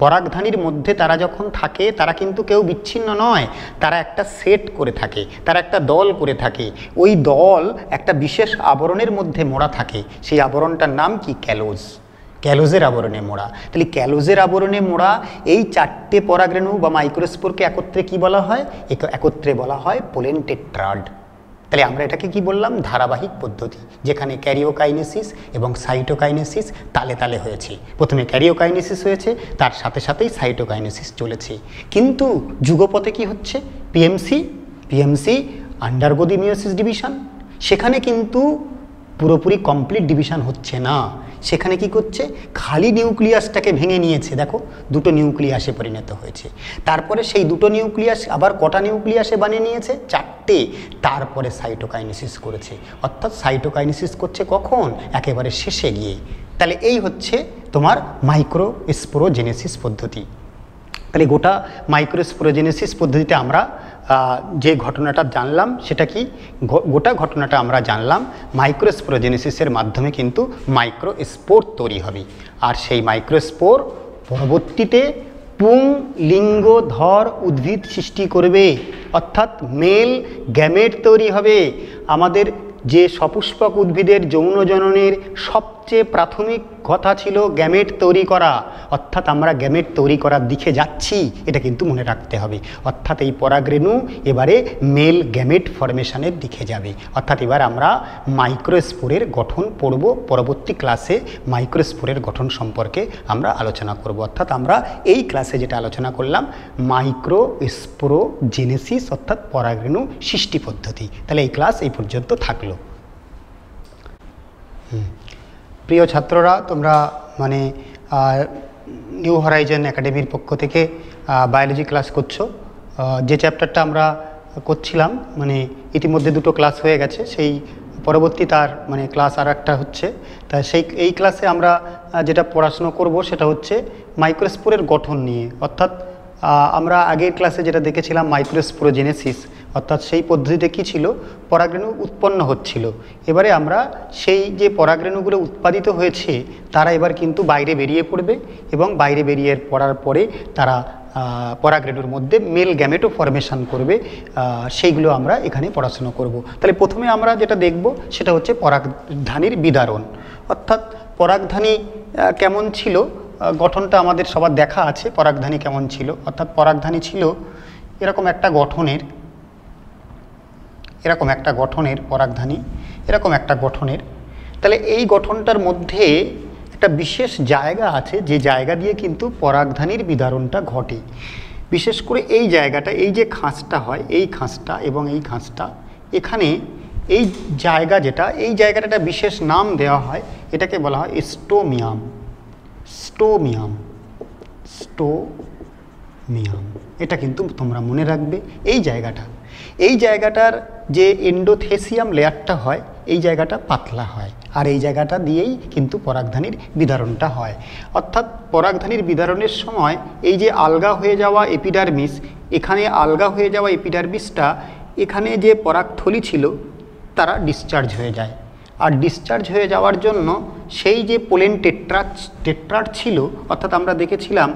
পরাগধানীর মধ্যে তারা যখন থাকে তারা কিন্তু কেউ বিচ্ছিন্ন নয়, তারা একটা সেট করে থাকে, তারা একটা দল করে থাকে। ওই দল একটা বিশেষ আবরণের মধ্যে মোড়া থাকে। সেই আবরণটার নাম কি? ক্যালোজ। ক্যালোজের আবরণে মোড়া। তাহলে ক্যালোজের আবরণে মোড়া এই 4টে পরাগরেণু বা মাইক্রোস্পোরকে একত্রে কি বলা হয়? একত্রে বলা হয় পোলেন টেট্রাড। তাহলে আমরা এটাকে কি বললাম? ধারাবাহিক পদ্ধতি, যেখানে ক্যারিওকাইনেসিস এবং সাইটোকাইনেসিস তালে তালে হয়েছে। প্রথমে ক্যারিওকাইনেসিস হয়েছে, তার সাথে সাথেই সাইটোকাইনেসিস চলেছে। কিন্তু যুগপথে কি হচ্ছে? পিএমসি আন্ডারগো দি মিওসিস ডিভিশন। সেখানে কিন্তু পুরোপুরি কমপ্লিট ডিভিশন হচ্ছে না। সেখানে কি করছে? খালি নিউক্লিয়াসটাকে ভেঙে নিয়েছে। দেখো, দুটো নিউক্লিয়াসে পরিণত হয়েছে। তারপরে সেই দুটো নিউক্লিয়াস আবার কটা নিউক্লিয়াসে বানিয়ে নিয়েছে? 4টে। তারপরে সাইটোকাইনেসিস করেছে। অর্থাৎ সাইটোকাইনেসিস করছে কখন? একেবারে শেষে গিয়ে। তাহলে এই হচ্ছে তোমার মাইক্রোস্পোরোজেনেসিস পদ্ধতি। তাহলে গোটা মাইক্রোস্পোরোজেনেসিস পদ্ধতিতে আমরা যে ঘটনাটা জানলাম সেটা কি? গোটা ঘটনাটা আমরা জানলাম মাইক্রোস্পোরোজেনেসিসের মাধ্যমে কিন্তু মাইক্রোস্পোর তৈরি হবে। আর সেই মাইক্রোস্পোর পরবর্তীতে পুংলিঙ্গধর উদ্ভিদ সৃষ্টি করবে, অর্থাৎ মেল গ্যামেট তৈরি হবে। আমাদের যে সপুষ্পক উদ্ভিদের যৌন জননের সবচেয়ে প্রাথমিক কথা ছিল গ্যামেট তৈরি করা, অর্থাৎ আমরা গ্যামেট তৈরি করার দিকে যাচ্ছি, এটা কিন্তু মনে রাখতে হবে। অর্থাৎ এই পরাগরেণু এবারে মেল গ্যামেট ফরমেশনের দিকে যাবে। অর্থাৎ এবার আমরা মাইক্রোস্পোরের গঠন পড়ব। পরবর্তী ক্লাসে মাইক্রোস্পোরের গঠন সম্পর্কে আমরা আলোচনা করব। অর্থাৎ আমরা এই ক্লাসে যেটা আলোচনা করলাম মাইক্রোস্পোরোজেনেসিস অর্থাৎ পরাগরেণু সৃষ্টি পদ্ধতি। তাহলে এই ক্লাস এই পর্যন্ত থাকলো। প্রিয় ছাত্ররা, তোমরা মানে নিউ হরাইজন একাডেমির পক্ষ থেকে বায়োলজি ক্লাস করছো। যে চ্যাপ্টারটা আমরা করছিলাম মানে ইতিমধ্যে দুটো ক্লাস হয়ে গেছে, সেই পরবর্তী তার মানে ক্লাস আর একটা হচ্ছে। তা এই ক্লাসে আমরা যেটা পড়াশুনো করব সেটা হচ্ছে মাইক্রোস্পোরের গঠন নিয়ে। অর্থাৎ আমরা আগের ক্লাসে যেটা দেখেছিলাম মাইক্রোস্পোরোজেনেসিস, অর্থাৎ সেই পদ্ধতিতে কী ছিল? পরাগরেণু উৎপন্ন হচ্ছিল। এবারে আমরা সেই যে পরাগরেণুগুলো উৎপাদিত হয়েছে তারা এবার কিন্তু বাইরে বেরিয়ে পড়বে এবং বাইরে বেরিয়ে পড়ার পরে তারা পরাগরেণুর মধ্যে মেল গ্যামেটো ফরমেশন করবে। সেইগুলো আমরা এখানে পড়াশোনা করব। তাহলে প্রথমে আমরা যেটা দেখব সেটা হচ্ছে পরাগধানীর বিদারণ। অর্থাৎ পরাগধানী কেমন ছিল, গঠনটা আমাদের সবার দেখা আছে। পরাগধানী কেমন ছিল? অর্থাৎ পরাগধানী ছিল এরকম একটা গঠনের, পরাগধানী এরকম একটা গঠনের। তাহলে এই গঠনটার মধ্যে একটা বিশেষ জায়গা আছে, যে জায়গা দিয়ে কিন্তু পরাগধানীর বিদারণটা ঘটে। বিশেষ করে এই জায়গাটা, এই যে খাঁজটা হয়, এই খাঁজটা এবং এই খাঁজটা, এখানে এই জায়গা যেটা, এই জায়গাটা একটা বিশেষ নাম দেওয়া হয়, এটাকে বলা হয় স্টোমিয়াম। স্টোমিয়াম। এটা কিন্তু তোমরা মনে রাখবে। এই জায়গাটার যে এন্ডোথেসিয়াম লেয়ারটা হয়, এই জায়গাটা পাতলা হয়, আর এই জায়গাটা দিয়েই কিন্তু পরাগধানীর বিদারণটা হয়। অর্থাৎ পরাগধানীর বিদারণের সময় এই যে আলগা হয়ে যাওয়া এপিডার্মিস, এখানে আলগা হয়ে যাওয়া এপিডার্মিসটা এখানে যে পরাগথলি ছিল তারা ডিসচার্জ হয়ে যায়। আর ডিসচার্জ হয়ে যাওয়ার জন্য সেই যে পোলেন টেট্রাড ছিল, অর্থাৎ আমরা দেখেছিলাম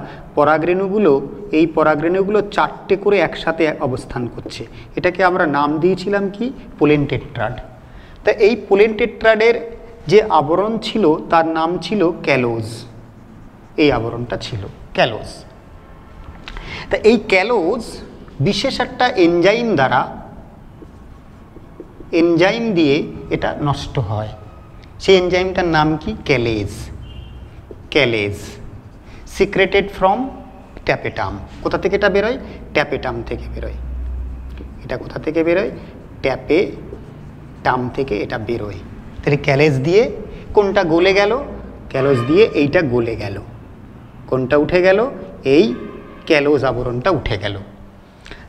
এই পরাগরেণুগুলো 4টে করে একসাথে অবস্থান করছে, এটাকে আমরা নাম দিয়েছিলাম কি? Pollen tetrad. তা এই পোলেন টেট্রাডের যে আবরণ ছিল তার নাম ছিল ক্যালোজ। এই আবরণটা ছিল ক্যালোজ। তা এই ক্যালোজ বিশেষ একটা এনজাইম দিয়ে এটা নষ্ট হয়। সেই এনজাইমটার নাম কি? ক্যালেজ। Secreted from tapetum. কোথা থেকে এটা বেরোয়? ট্যাপেটাম থেকে বেরোয়। এটা কোথা থেকে বেরোয়? ট্যাপেটাম থেকে এটা বেরোয়। তাহলে ক্যালেজ দিয়ে কোনটা গলে গেল? ক্যালোজ দিয়ে এইটা গলে গেল। কোনটা উঠে গেল? এই ক্যালোজ আবরণটা উঠে গেল।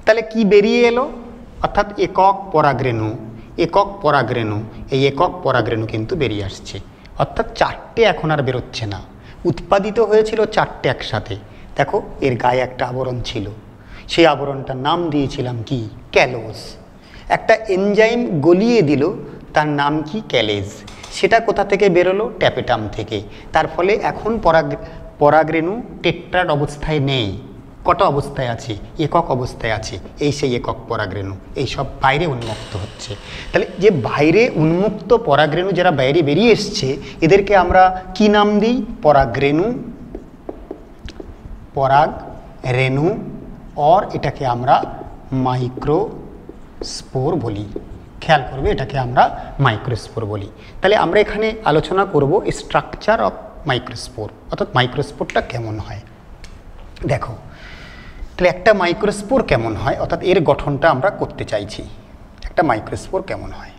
তাহলে কি বেরিয়ে এলো? অর্থাৎ একক পরাগরেণু। এই একক পরাগরেণু কিন্তু বেরিয়ে আসছে। অর্থাৎ 4টে এখন আর বেরোচ্ছে না। উৎপাদিত হয়েছিল 4টে একসাথে। দেখো এর গায়ে একটা আবরণ ছিল, সেই আবরণটার নাম দিয়েছিলাম কি? ক্যালোজ। একটা এনজাইম গলিয়ে দিল, তার নাম কি? ক্যালেজ। সেটা কোথা থেকে বেরোলো? ট্যাপেটাম থেকে। তার ফলে এখন পরাগরেণু টেট্রাড অবস্থায় নেই। কটা অবস্থায় আছে? একক অবস্থায় আছে। এই সেই একক পরাগরেণু, এই সব বাইরে উন্মুক্ত হচ্ছে। তাহলে যে বাইরে উন্মুক্ত পরাগরেণু যারা বাইরে বেরিয়ে এসছে, এদেরকে আমরা কি নাম দিই? পরাগরেণু। আর এটাকে আমরা মাইক্রোস্পোর বলি। খেয়াল করবে, এটাকে আমরা মাইক্রোস্পোর বলি। তাহলে আমরা এখানে আলোচনা করব স্ট্রাকচার অফ মাইক্রোস্পোর, অর্থাৎ মাইক্রোস্পোরটা কেমন হয়। দেখো তাহলে একটা মাইক্রোস্পোর কেমন হয়, অর্থাৎ এর গঠনটা আমরা করতে চাইছি। একটা মাইক্রোস্পোর কেমন হয়?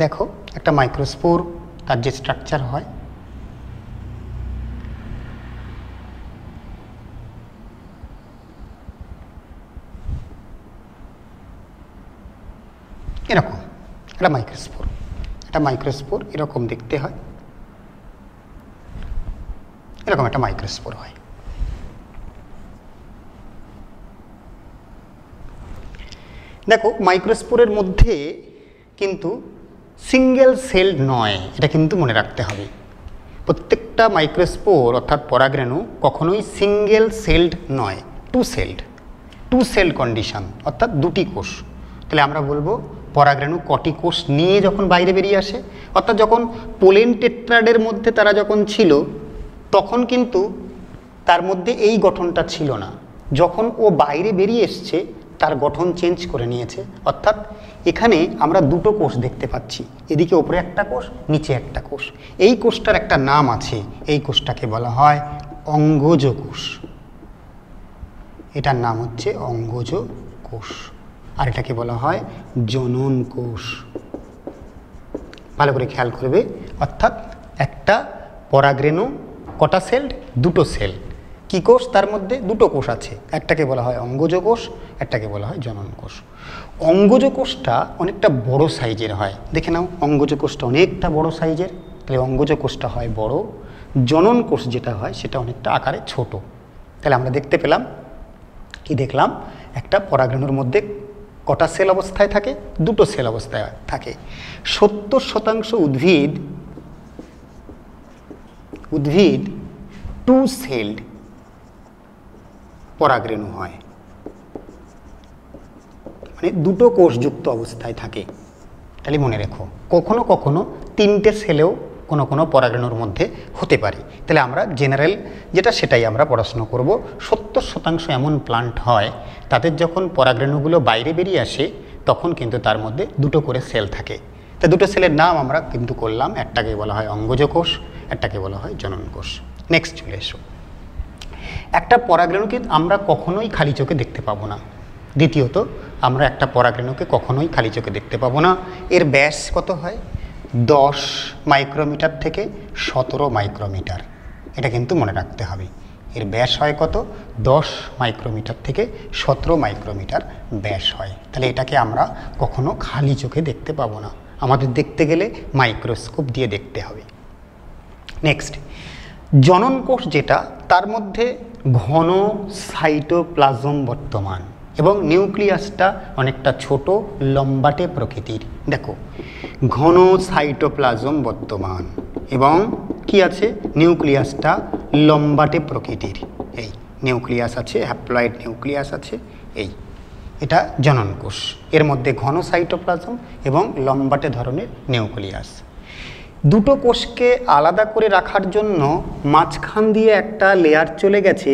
দেখো একটা মাইক্রোস্পোর তার যে স্ট্রাকচার হয়, এরকম একটা মাইক্রোস্পোর এরকম দেখতে হয়। এরকম একটা মাইক্রোস্পোর হয়। দেখো মাইক্রোস্পোরের মধ্যে কিন্তু সিঙ্গেল সেলড নয়, এটা কিন্তু মনে রাখতে হবে। প্রত্যেকটা মাইক্রোস্পোর অর্থাৎ পরাগরেণু কখনোই সিঙ্গেল সেলড নয়, টু সেলড কন্ডিশন, অর্থাৎ দুটি কোষ। তাহলে আমরা বলবো পরাগরেণু কটি কোষ নিয়ে যখন বাইরে বেরিয়ে আসে, অর্থাৎ যখন পোলেন টেট্রাডের মধ্যে তারা যখন ছিল তখন কিন্তু তার মধ্যে এই গঠনটা ছিল না। যখন ও বাইরে বেরিয়ে এসছে তার গঠন চেঞ্জ করে নিয়েছে। অর্থাৎ এখানে আমরা দুটো কোষ দেখতে পাচ্ছি, এদিকে ওপরে একটা কোষ, নিচে একটা কোষ। এই কোষটার একটা নাম আছে, এই কোষটাকে বলা হয় অঙ্গজ কোষ। এটার নাম হচ্ছে অঙ্গজ কোষ, আর এটাকে বলা হয় জনন কোষ। ভালো করে খেয়াল করবে। অর্থাৎ একটা পরাগরেণু কটা সেলড? দুটো সেল। কি কোষ? তার মধ্যে দুটো কোষ আছে, একটাকে বলা হয় অঙ্গজ কোষ, একটাকে বলা হয় জনন কোষ। অঙ্গজ কোষটা অনেকটা বড় সাইজের হয়, দেখে নাও অঙ্গজ কোষটা অনেকটা বড় সাইজের, তাহলে অঙ্গজ কোষটা হয় বড়। জনন কোষ যেটা হয় সেটা অনেকটা আকারে ছোট। তাহলে আমরা দেখতে পেলাম কি? দেখলাম একটা পরাগরেণুর মধ্যে কটা সেল অবস্থায় থাকে? দুটো সেল অবস্থায় থাকে। 70% উদ্ভিদ টু সেলড পরাগরেণু হয়, মানে দুটো কোষযুক্ত অবস্থায় থাকে। তাহলে মনে রেখো, কখনো কখনো তিনটে সেলেও কোনো পরাগরেণুর মধ্যে হতে পারে। তাহলে আমরা জেনারেল যেটা সেটাই আমরা পড়াশোনা করব। 70% এমন প্লান্ট হয় তাদের যখন পরাগরেণুগুলো বাইরে বেরিয়ে আসে তখন কিন্তু তার মধ্যে দুটো করে সেল থাকে। তা দুটো সেলের নাম আমরা কিন্তু করলাম, একটাকে বলা হয় অঙ্গজ কোষ, একটাকে বলা হয় জনন কোষ। নেক্সট চলে এসো। একটা পরাগরেণুকে আমরা কখনোই খালি চোখে দেখতে পাবো না। দ্বিতীয়ত আমরা একটা পরাগরেণুকে কখনোই খালি চোখে দেখতে পাবো না। এর ব্যাস কত হয়? 10 মাইক্রোমিটার থেকে 17 মাইক্রোমিটার। এটা কিন্তু মনে রাখতে হবে। এর ব্যাস হয় কত? 10 মাইক্রোমিটার থেকে 17 মাইক্রোমিটার ব্যাস হয়। তাহলে এটাকে আমরা কখনো খালি চোখে দেখতে পাবো না, আমাদের দেখতে গেলে মাইক্রোস্কোপ দিয়ে দেখতে হবে। নেক্সট, জনন কোষ যেটা, তার মধ্যে ঘন সাইটোপ্লাজম বর্তমান এবং নিউক্লিয়াসটা অনেকটা ছোট লম্বাটে প্রকৃতির। দেখো, ঘন সাইটোপ্লাজম বর্তমান এবং কি আছে? নিউক্লিয়াসটা লম্বাটে প্রকৃতির। এই নিউক্লিয়াস আছে, হ্যাপ্লয়েড নিউক্লিয়াস আছে। এটা জনন কোষ। এর মধ্যে ঘন সাইটোপ্লাজম এবং লম্বাটে ধরনের নিউক্লিয়াস। দুটো কোষকে আলাদা করে রাখার জন্য মাঝখান দিয়ে একটা লেয়ার চলে গেছে,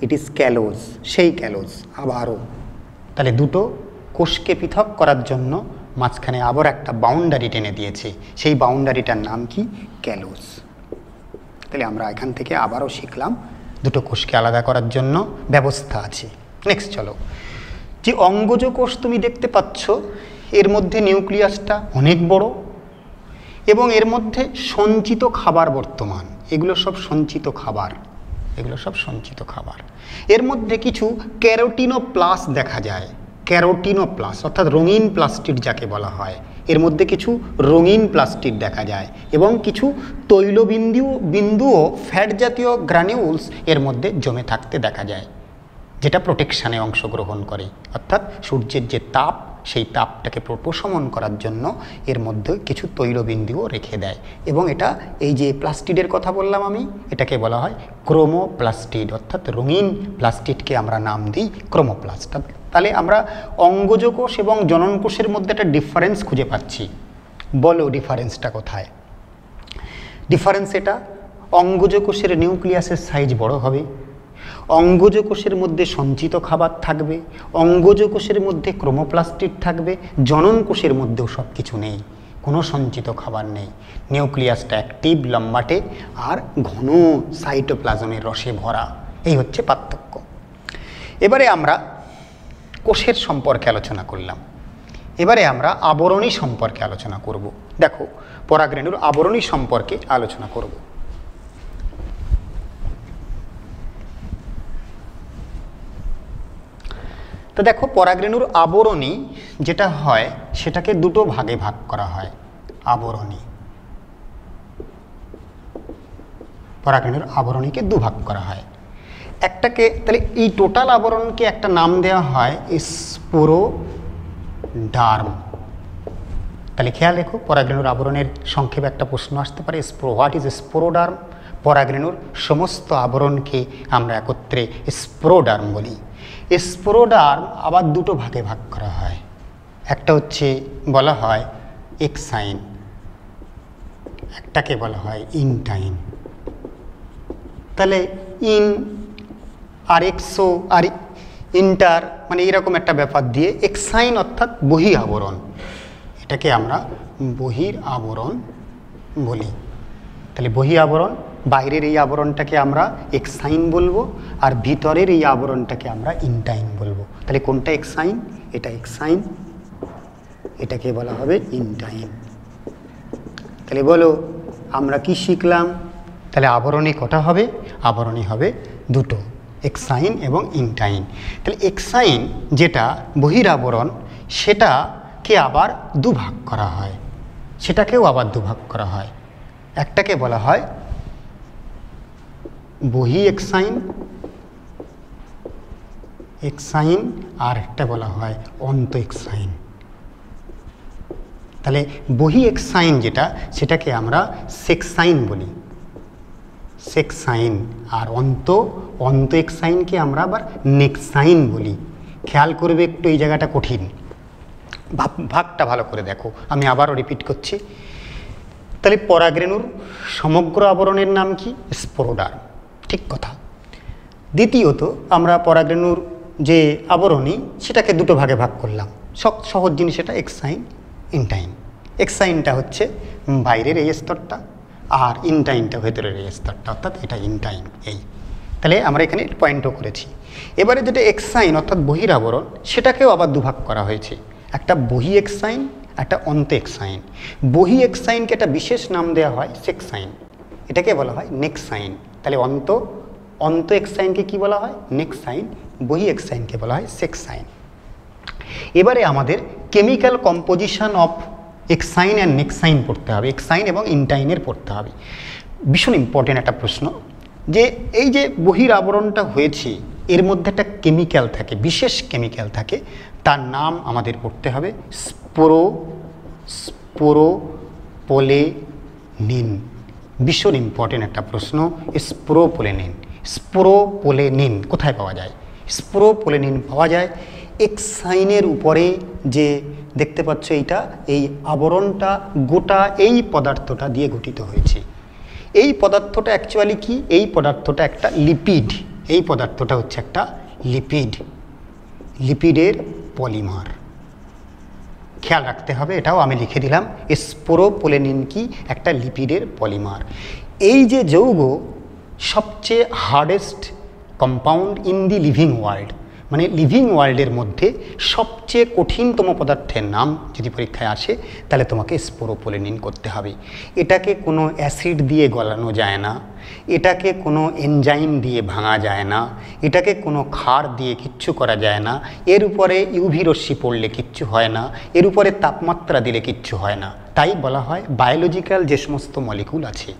ইট ইজ ক্যালোজ। সেই ক্যালোজ আবারও, তাহলে দুটো কোষকে পৃথক করার জন্য মাঝখানে আবার একটা বাউন্ডারি টেনে দিয়েছে, সেই বাউন্ডারিটার নাম কি? ক্যালোজ। তাহলে আমরা এখান থেকে আবারও শিখলাম দুটো কোষকে আলাদা করার জন্য ব্যবস্থা আছে। নেক্সট চলো, যে অঙ্গজ কোষ তুমি দেখতে পাচ্ছ এর মধ্যে নিউক্লিয়াসটা অনেক বড় এবং এর মধ্যে সঞ্চিত খাবার বর্তমান। এগুলো সব সঞ্চিত খাবার, এগুলো সব সঞ্চিত খাবার। এর মধ্যে কিছু ক্যারোটিনোপ্লাস্ট দেখা যায়। ক্যারোটিনোপ্লাস্ট অর্থাৎ রঙিন প্লাস্টিড যাকে বলা হয়, এর মধ্যে কিছু রঙিন প্লাস্টিড দেখা যায় এবং কিছু তৈলবিন্দুও ফ্যাট জাতীয় গ্রানিউলস এর মধ্যে জমে থাকতে দেখা যায়, যেটা প্রোটেকশানে অংশগ্রহণ করে। অর্থাৎ সূর্যের যে তাপ, সেই তাপটাকে প্রশমন করার জন্য এর মধ্যে কিছু তৈলবিন্দুও রেখে দেয়। এবং এটা, এই যে প্লাস্টিডের কথা বললাম আমি, এটাকে বলা হয় ক্রোমোপ্লাস্টিড, অর্থাৎ রঙিন প্লাস্টিডকে আমরা নাম দিই ক্রোমোপ্লাস্ট। তাহলে আমরা অঙ্গজ কোষ এবং জনন কোষের মধ্যে একটা ডিফারেন্স খুঁজে পাচ্ছি। বলো ডিফারেন্সটা কোথায়? ডিফারেন্স এটা, অঙ্গজ কোষের নিউক্লিয়াসের সাইজ বড় হবে, অঙ্গজ কোষের মধ্যে সঞ্চিত খাবার থাকবে, অঙ্গজ কোষের মধ্যে ক্রোমোপ্লাস্টিড থাকবে। জনন কোষের মধ্যেও সব কিছু নেই, কোনো সঞ্চিত খাবার নেই। নিউক্লিয়াসটা অ্যাক্টিভ, লম্বাটে আর ঘন সাইটোপ্লাজমের রসে ভরা। এই হচ্ছে পার্থক্য। এবারে আমরা কোষের সম্পর্কে আলোচনা করলাম, এবারে আমরা আবরণী সম্পর্কে আলোচনা করব। দেখো, পরাগরেণুর আবরণী সম্পর্কে আলোচনা করব। তো দেখো, পরাগরেণুর আবরণী যেটা হয় সেটাকে দুটো ভাগে ভাগ করা হয়। আবরণী, পরাগরেণুর আবরণীকে দুভাগ করা হয়। একটাকে, তাহলে এই টোটাল আবরণকে একটা নাম দেওয়া হয় স্পোরোডার্ম। তাহলে খেয়াল রেখো, পরাগরেণুর আবরণের সংক্ষেপে একটা প্রশ্ন আসতে পারে, হোয়াট ইজ স্পোরোডার্ম? পরাগরেণুর সমস্ত আবরণকে আমরা একত্রে স্পোরোডার্ম বলি। স্পোরোডার্ম আবার দুটো ভাগে ভাগ করা হয়। একটা হচ্ছে বলা হয় এক্সাইন, একটাকে বলা হয় ইনটাইন। তাহলে ইন আর এক্সো আর ইন্টার, মানে এরকম একটা ব্যাপার দিয়ে এক্সাইন অর্থাৎ বহি আবরণ, এটাকে আমরা বহির আবরণ বলি। তাহলে বহি আবরণ, বাইরের এই আবরণটাকে আমরা এক্সাইন বলবো আর ভিতরের এই আবরণটাকে আমরা ইনটাইন বলবো। তাহলে কোনটা এক্সাইন? এটা এক্সাইন, এটাকে বলা হবে ইনটাইন। তাহলে বলো আমরা কি শিখলাম? তাহলে আবরণী কটা হবে? আবরণী হবে দুটো, এক্সাইন এবং ইনটাইন। তাহলে এক্সাইন যেটা বহির আবরণ, সেটাকে আবার দুভাগ করা হয়, সেটাকেও আবার দুভাগ করা হয়। একটাকে বলা হয় বহি এক্সাইন, এক্সাইন, আর একটা বলা হয় অন্ত এক্সাইন। তাহলে বহি এক্সাইন যেটা, সেটাকে আমরা সেক্সাইন বলি, সেক্সাইন। আর অন্ত এক্সাইনকে আমরা আবার নেক্সাইন বলি। খেয়াল করবে একটু, এই জায়গাটা কঠিন, ভাগটা ভালো করে দেখো। আমি আবারও রিপিট করছি, তাহলে পরাগরেণুর সমগ্র আবরণের নাম কি? স্পোরোডার্ম। ঠিক কথা। দ্বিতীয়ত আমরা পরাগরেণুর যে আবরণী সেটাকে দুটো ভাগে ভাগ করলাম। সহজ জিনিস এটা, এক্সাইন ইনটাইন। এক্সাইনটা হচ্ছে বাইরের এই স্তরটা, আর ইনটাইনটা ভেতরের এই স্তরটা, অর্থাৎ এটা ইনটাইন। এই তাহলে আমরা এখানে পয়েন্টও করেছি। এবারে যেটা এক্সাইন অর্থাৎ বহির আবরণ, সেটাকেও আবার দুভাগ করা হয়েছে, একটা বহি এক্সাইন, একটা অন্ত এক্সাইন। বহি এক্সাইনকে একটা বিশেষ নাম দেওয়া হয় সেক্সাইন, এটাকে বলা হয় নেক্সাইন। তাহলে অন্ত এক্সাইনকে কি বলা হয়? নেক্সাইন। বহি এক্সাইনকে বলা হয় সেক্সাইন। এবারে আমাদের chemical composition of exine and nexine পড়তে হবে, এক্সাইন এবং ইনটাইনের পড়তে হবে। ভীষণ ইম্পর্টেন্ট একটা প্রশ্ন, যে এই যে বহির আবরণটা হয়েছে এর মধ্যে একটা কেমিক্যাল থাকে, বিশেষ কেমিক্যাল থাকে, তার নাম আমাদের পড়তে হবে স্পোরোপোলেনিন। ভীষণ ইম্পর্টেন্ট একটা প্রশ্ন, স্পোরোপোলেনিন। স্পোরোপোলেনিন কোথায় পাওয়া যায়? স্পোরোপোলেনিন পাওয়া যায় এক্সাইনের উপরে, যে দেখতে পাচ্ছ এইটা, এই আবরণটা গোটা এই পদার্থটা দিয়ে গঠিত হয়েছে। এই পদার্থটা অ্যাকচুয়ালি কি? এই পদার্থটা একটা লিপিড। এই পদার্থটা হচ্ছে একটা লিপিড, লিপিডের পলিমার। খেয়াল রাখতে হবে, এটাও আমি লিখে দিলাম, স্পোরোপোলেনিন কি? একটা লিপিডের পলিমার। এই যে যৌগ সবচেয়ে hardest compound in the living world, মানে লিভিং ওয়ার্ল্ডের মধ্যে সবচেয়ে কঠিনতম পদার্থের নাম যদি পরীক্ষায় আসে, তাহলে তোমাকে স্পোরোপোলেনিন করতে হবে। এটাকে কোনো অ্যাসিড দিয়ে গলানো যায় না, এটাকে কোনো এনজাইম দিয়ে ভাঙা যায় না, এটাকে কোনো ক্ষার দিয়ে কিচ্ছু করা যায় না, এর উপরে ইউভি রশ্মি পড়লে কিচ্ছু হয় না, এর উপরে তাপমাত্রা দিলে কিচ্ছু হয় না। তাই বলা হয় বায়োলজিক্যাল যে সমস্ত মলিকুল আছে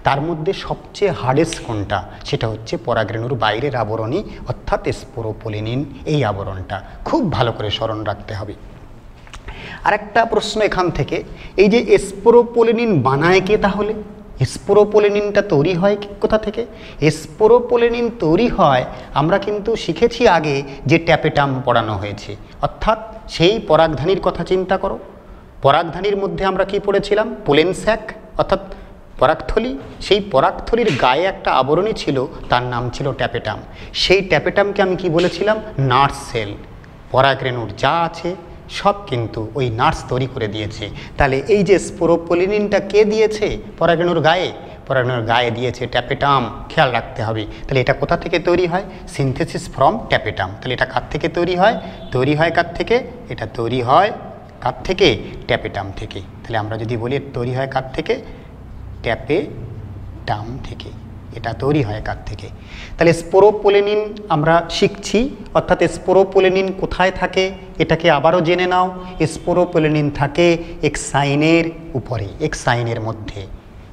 তার মধ্যে সবচেয়ে হার্ডেস্ট কোনটা? সেটা হচ্ছে পরাগরেণুর বাইরের আবরণী অর্থাৎ স্পোরোপোলেনিন। এই আবরণটা খুব ভালো করে স্মরণ রাখতে হবে। আরেকটা প্রশ্ন এখান থেকে, এই যে স্পোরোপোলেনিন বানায় কে? তাহলে স্পোরোপোলেনিনটা তৈরি হয় কোথা থেকে? স্পোরোপোলেনিন তৈরি হয়, আমরা কিন্তু শিখেছি আগে যে ট্যাপেটাম পড়ানো হয়েছে, অর্থাৎ সেই পরাগধানীর কথা চিন্তা করো। পরাগধানীর মধ্যে আমরা কি পড়েছিলাম? পোলেন স্যাক অর্থাৎ পরাগথলি। সেই পরাগথলির গায়ে একটা আবরণী ছিল, তার নাম ছিল ট্যাপেটাম। সেই ট্যাপেটামকে আমি কি বলেছিলাম? Nurse sell. পরাগরেণুর যা আছে সব কিন্তু ওই নার্স তৈরি করে দিয়েছে। তাহলে এই যে স্পোরোপোলেনিনটা কে দিয়েছে পরাগরেণুর গায়ে? পরাগরেণুর গায়ে দিয়েছে ট্যাপেটাম। খেয়াল রাখতে হবে। তাহলে এটা কোথা থেকে তৈরি হয়? Synthesis from tapetum. তাহলে এটা কার থেকে তৈরি হয়? তৈরি হয় কার থেকে? এটা তৈরি হয় কার থেকে? ট্যাপেটাম থেকে। তাহলে আমরা যদি বলি তৈরি হয় কার থেকে? ট্যাপেটাম থেকে। এটা তৈরি হয় কার থেকে? তাহলে স্পোরোপোলেনিন আমরা শিখছি, অর্থাৎ স্পোরোপোলেনিন কোথায় থাকে এটাকে আবারও জেনে নাও। স্পোরোপোলেনিন থাকে এক্সাইনের উপরে, এক্সাইনের মধ্যে।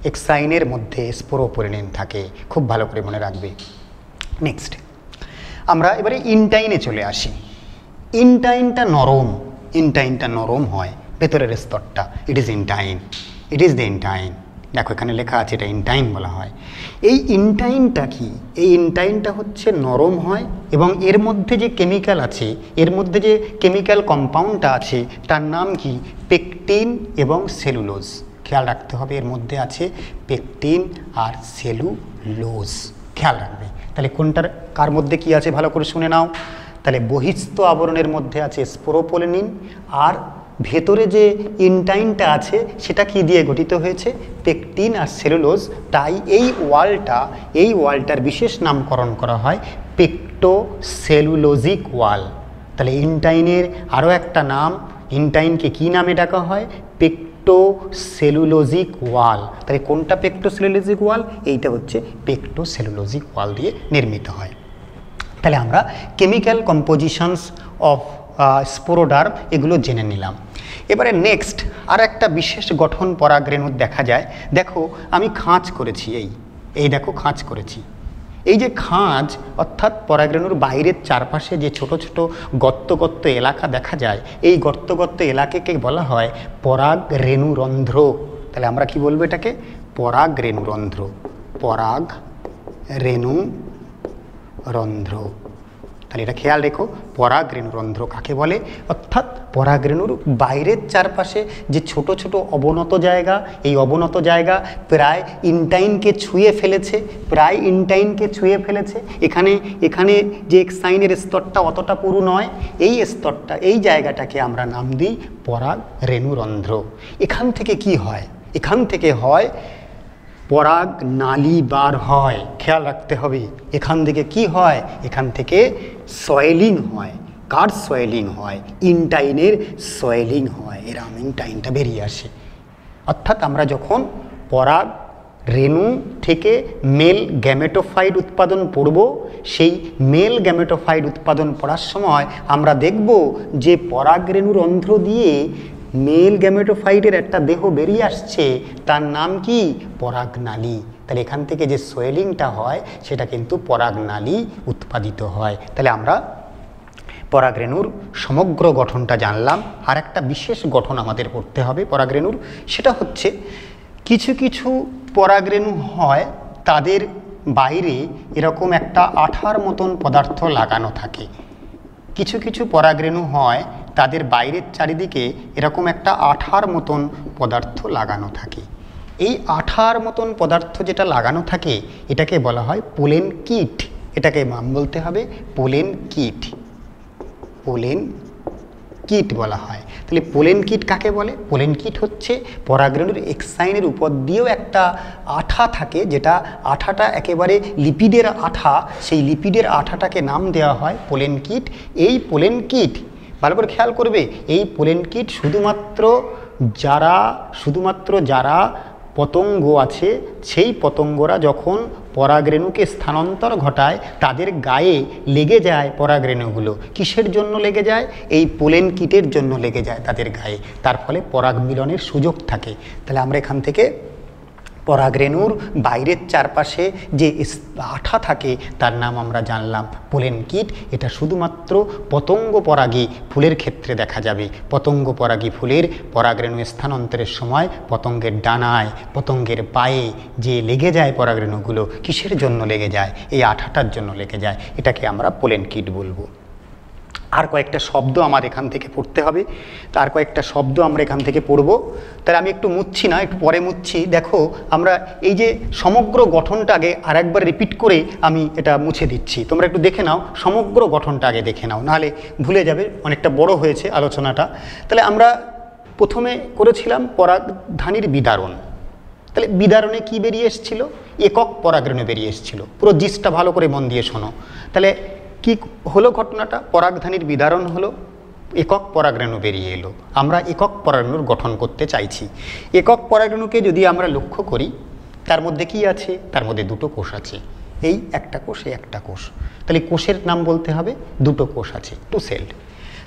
এক্সাইনের মধ্যে স্পোরোপোলেনিন থাকে, খুব ভালো করে মনে রাখবে। নেক্সট আমরা এবারে ইনটাইনে চলে আসি। ইনটাইনটা নরম, ইনটাইনটা নরম হয় ভেতরের স্তরটা। It is intine, it is the intine. দেখো এখানে লেখা আছে এটা ইনটাইন বলা হয়। এই ইনটাইনটা কি? এই ইনটাইনটা হচ্ছে নরম হয় এবং এর মধ্যে যে কেমিক্যাল আছে, এর মধ্যে যে কেমিক্যাল কম্পাউন্ডটা আছে তার নাম কি? পেকটিন এবং সেলুলোজ। খেয়াল রাখতে হবে, এর মধ্যে আছে পেকটিন আর সেলুলোজ। খেয়াল রাখবে। তাহলে কোনটার কার মধ্যে কি আছে ভালো করে শুনে নাও। তাহলে বহিস্থ আবরণের মধ্যে আছে স্পোরোপোলেনিন, আর ভেতরে যে ইনটাইনটা আছে সেটা কি দিয়ে গঠিত হয়েছে? পেকটিন আর সেলুলোজ। তাই এই ওয়ালটার বিশেষ নামকরণ করা হয় পেকটোসেলুলোজিক ওয়াল। তাহলে ইনটাইনের আরও একটা নাম, ইনটাইনকে কি নামে ডাকা হয়? পেকটোসেলুলোজিক ওয়াল। তাহলে কোনটা পেকটোসেলুলোজিক ওয়াল? এইটা হচ্ছে পেকটোসেলুলোজিক ওয়াল দিয়ে নির্মিত হয়। তাহলে আমরা কেমিক্যাল কম্পোজিশনস অফ স্পোরোডার্ম এগুলো জেনে নিলাম। এবারে নেক্সট আর একটা বিশেষ গঠন পরাগরেণুর দেখা যায়। দেখো আমি খাঁজ করেছি, এই দেখো খাঁজ করেছি। এই যে খাঁজ অর্থাৎ পরাগরেণুর বাইরের চারপাশে যে ছোট ছোট গর্ত এলাকা দেখা যায়, এই গর্ত এলাকাকে বলা হয় পরাগরেণুরন্ধ্র। তাহলে আমরা কি বলবো এটাকে? পরাগরেণুরন্ধ্র। পরাগরেণুরন্ধ্র। তাহলে এটা খেয়াল রেখো, পরাগরেণুরন্ধ্র কাকে বলে, অর্থাৎ পরাগরেণুর বাইরের চারপাশে যে ছোট ছোট অবনত জায়গা, এই অবনত জায়গা প্রায় ইনটাইনকে ছুঁয়ে ফেলেছে, এখানে এখানে যে এক্সাইনের স্তরটা অতটা পুরু নয়, এই স্তরটা, এই জায়গাটাকে আমরা নাম দিই পরাগরেণুরন্ধ্র। এখান থেকে কি হয়, এখান থেকে হয় পরাগ নালী বার হয়, খেয়াল রাখতে হবে। এখান থেকে কি হয়, এখান থেকে সয়েলিং হয়। কার সয়েলিং হয়, ইনটাইনের সয়েলিং হয়, এরম ইনটাইনটা বেরিয়ে আসে। অর্থাৎ আমরা যখন পরাগ রেণু থেকে মেল গ্যামেটোফাইট উৎপাদন পড়ব, সেই মেল গ্যামেটোফাইট উৎপাদন পড়ার সময় আমরা দেখব যে পরাগরেণুরন্ধ্র দিয়ে মেল গ্যামেটোফাইটের একটা দেহ বেরিয়ে আসছে, তার নাম কি, পরাগনালী। তাহলে এখান থেকে যে সোয়েলিংটা হয় সেটা কিন্তু পরাগনালী উৎপাদিত হয়। তাহলে আমরা পরাগরেণুর সমগ্র গঠনটা জানলাম। আর একটা বিশেষ গঠন আমাদের পড়তে হবে পরাগরেণুর, সেটা হচ্ছে কিছু কিছু পরাগরেণু হয় তাদের বাইরে এরকম একটা আঠার মতন পদার্থ লাগানো থাকে। কিছু কিছু পরাগরেণু হয় তাদের বাইরের চারিদিকে এরকম একটা আঠার মতন পদার্থ লাগানো থাকে। এই আঠার মতন পদার্থ যেটা লাগানো থাকে এটাকে বলা হয় পোলেন কিট। এটাকে নাম বলতে হবে পোলেন কিট, পোলেন কিট বলা হয়। তাহলে পোলেন কিট কাকে বলে, পোলেন কিট হচ্ছে পরাগরেণুর এক্সাইনের উপর দিয়েও একটা আঠা থাকে, যেটা আঠাটা একেবারে লিপিডের আঠা, সেই লিপিডের আঠাটাকে নাম দেওয়া হয় পোলেন কিট। এই পোলেন কিট ভালো করে খেয়াল করবে, এই পোলেন কিট শুধুমাত্র যারা পতঙ্গ আছে, সেই পতঙ্গরা যখন পরাগরেণুকে স্থানান্তর ঘটায় তাদের গায়ে লেগে যায় পরাগরেণুগুলো। কিসের জন্য লেগে যায়, এই পোলেন কিটের জন্য লেগে যায় তাদের গায়ে, তার ফলে পরাগ মিলনের সুযোগ থাকে। তাহলে আমরা এখান থেকে পরাগরেণুর বাইরের চারপাশে যে আঠা থাকে তার নাম আমরা জানলাম পোলেন কিট। এটা শুধুমাত্র পতঙ্গ পরাগী ফুলের ক্ষেত্রে দেখা যাবে। পতঙ্গ পরাগী ফুলের পরাগরেণু স্থানান্তরের সময় পতঙ্গের ডানায়, পতঙ্গের পায়ে যে লেগে যায় পরাগরেণুগুলো, কিসের জন্য লেগে যায়, এই আঠাটার জন্য লেগে যায়, এটাকে আমরা পোলেন কিট বলবো। আর কয়েকটা শব্দ আমার এখান থেকে পড়তে হবে, তার কয়েকটা শব্দ আমরা এখান থেকে পড়ব। তাহলে আমি একটু মুছছি না, একটু পরে মুছছি। দেখো আমরা এই যে সমগ্র গঠনটা আগে আর একবার রিপিট করে আমি এটা মুছে দিচ্ছি, তোমরা একটু দেখে নাও, সমগ্র গঠনটা আগে দেখে নাও, নাহলে ভুলে যাবে, অনেকটা বড় হয়েছে আলোচনাটা। তাহলে আমরা প্রথমে করেছিলাম পরাগধানীর বিদারণ। তাহলে বিদারণে কি বেরিয়ে এসেছিল, একক পরাগরেণু বেরিয়ে এসেছিল। পুরো জিসটা ভালো করে মন দিয়ে শোনো। তাহলে কি হলো ঘটনাটা, পরাগধানীর বিদারণ হলো, একক পরাগরেণু বেরিয়ে এলো। আমরা একক পরাগরেণুর গঠন করতে চাইছি। একক পরাগরেণুকে যদি আমরা লক্ষ্য করি, তার মধ্যে কি আছে, তার মধ্যে দুটো কোষ আছে, এই একটা কোষ, এই একটা কোষ। তাহলে কোষের নাম বলতে হবে, দুটো কোষ আছে, টু সেল।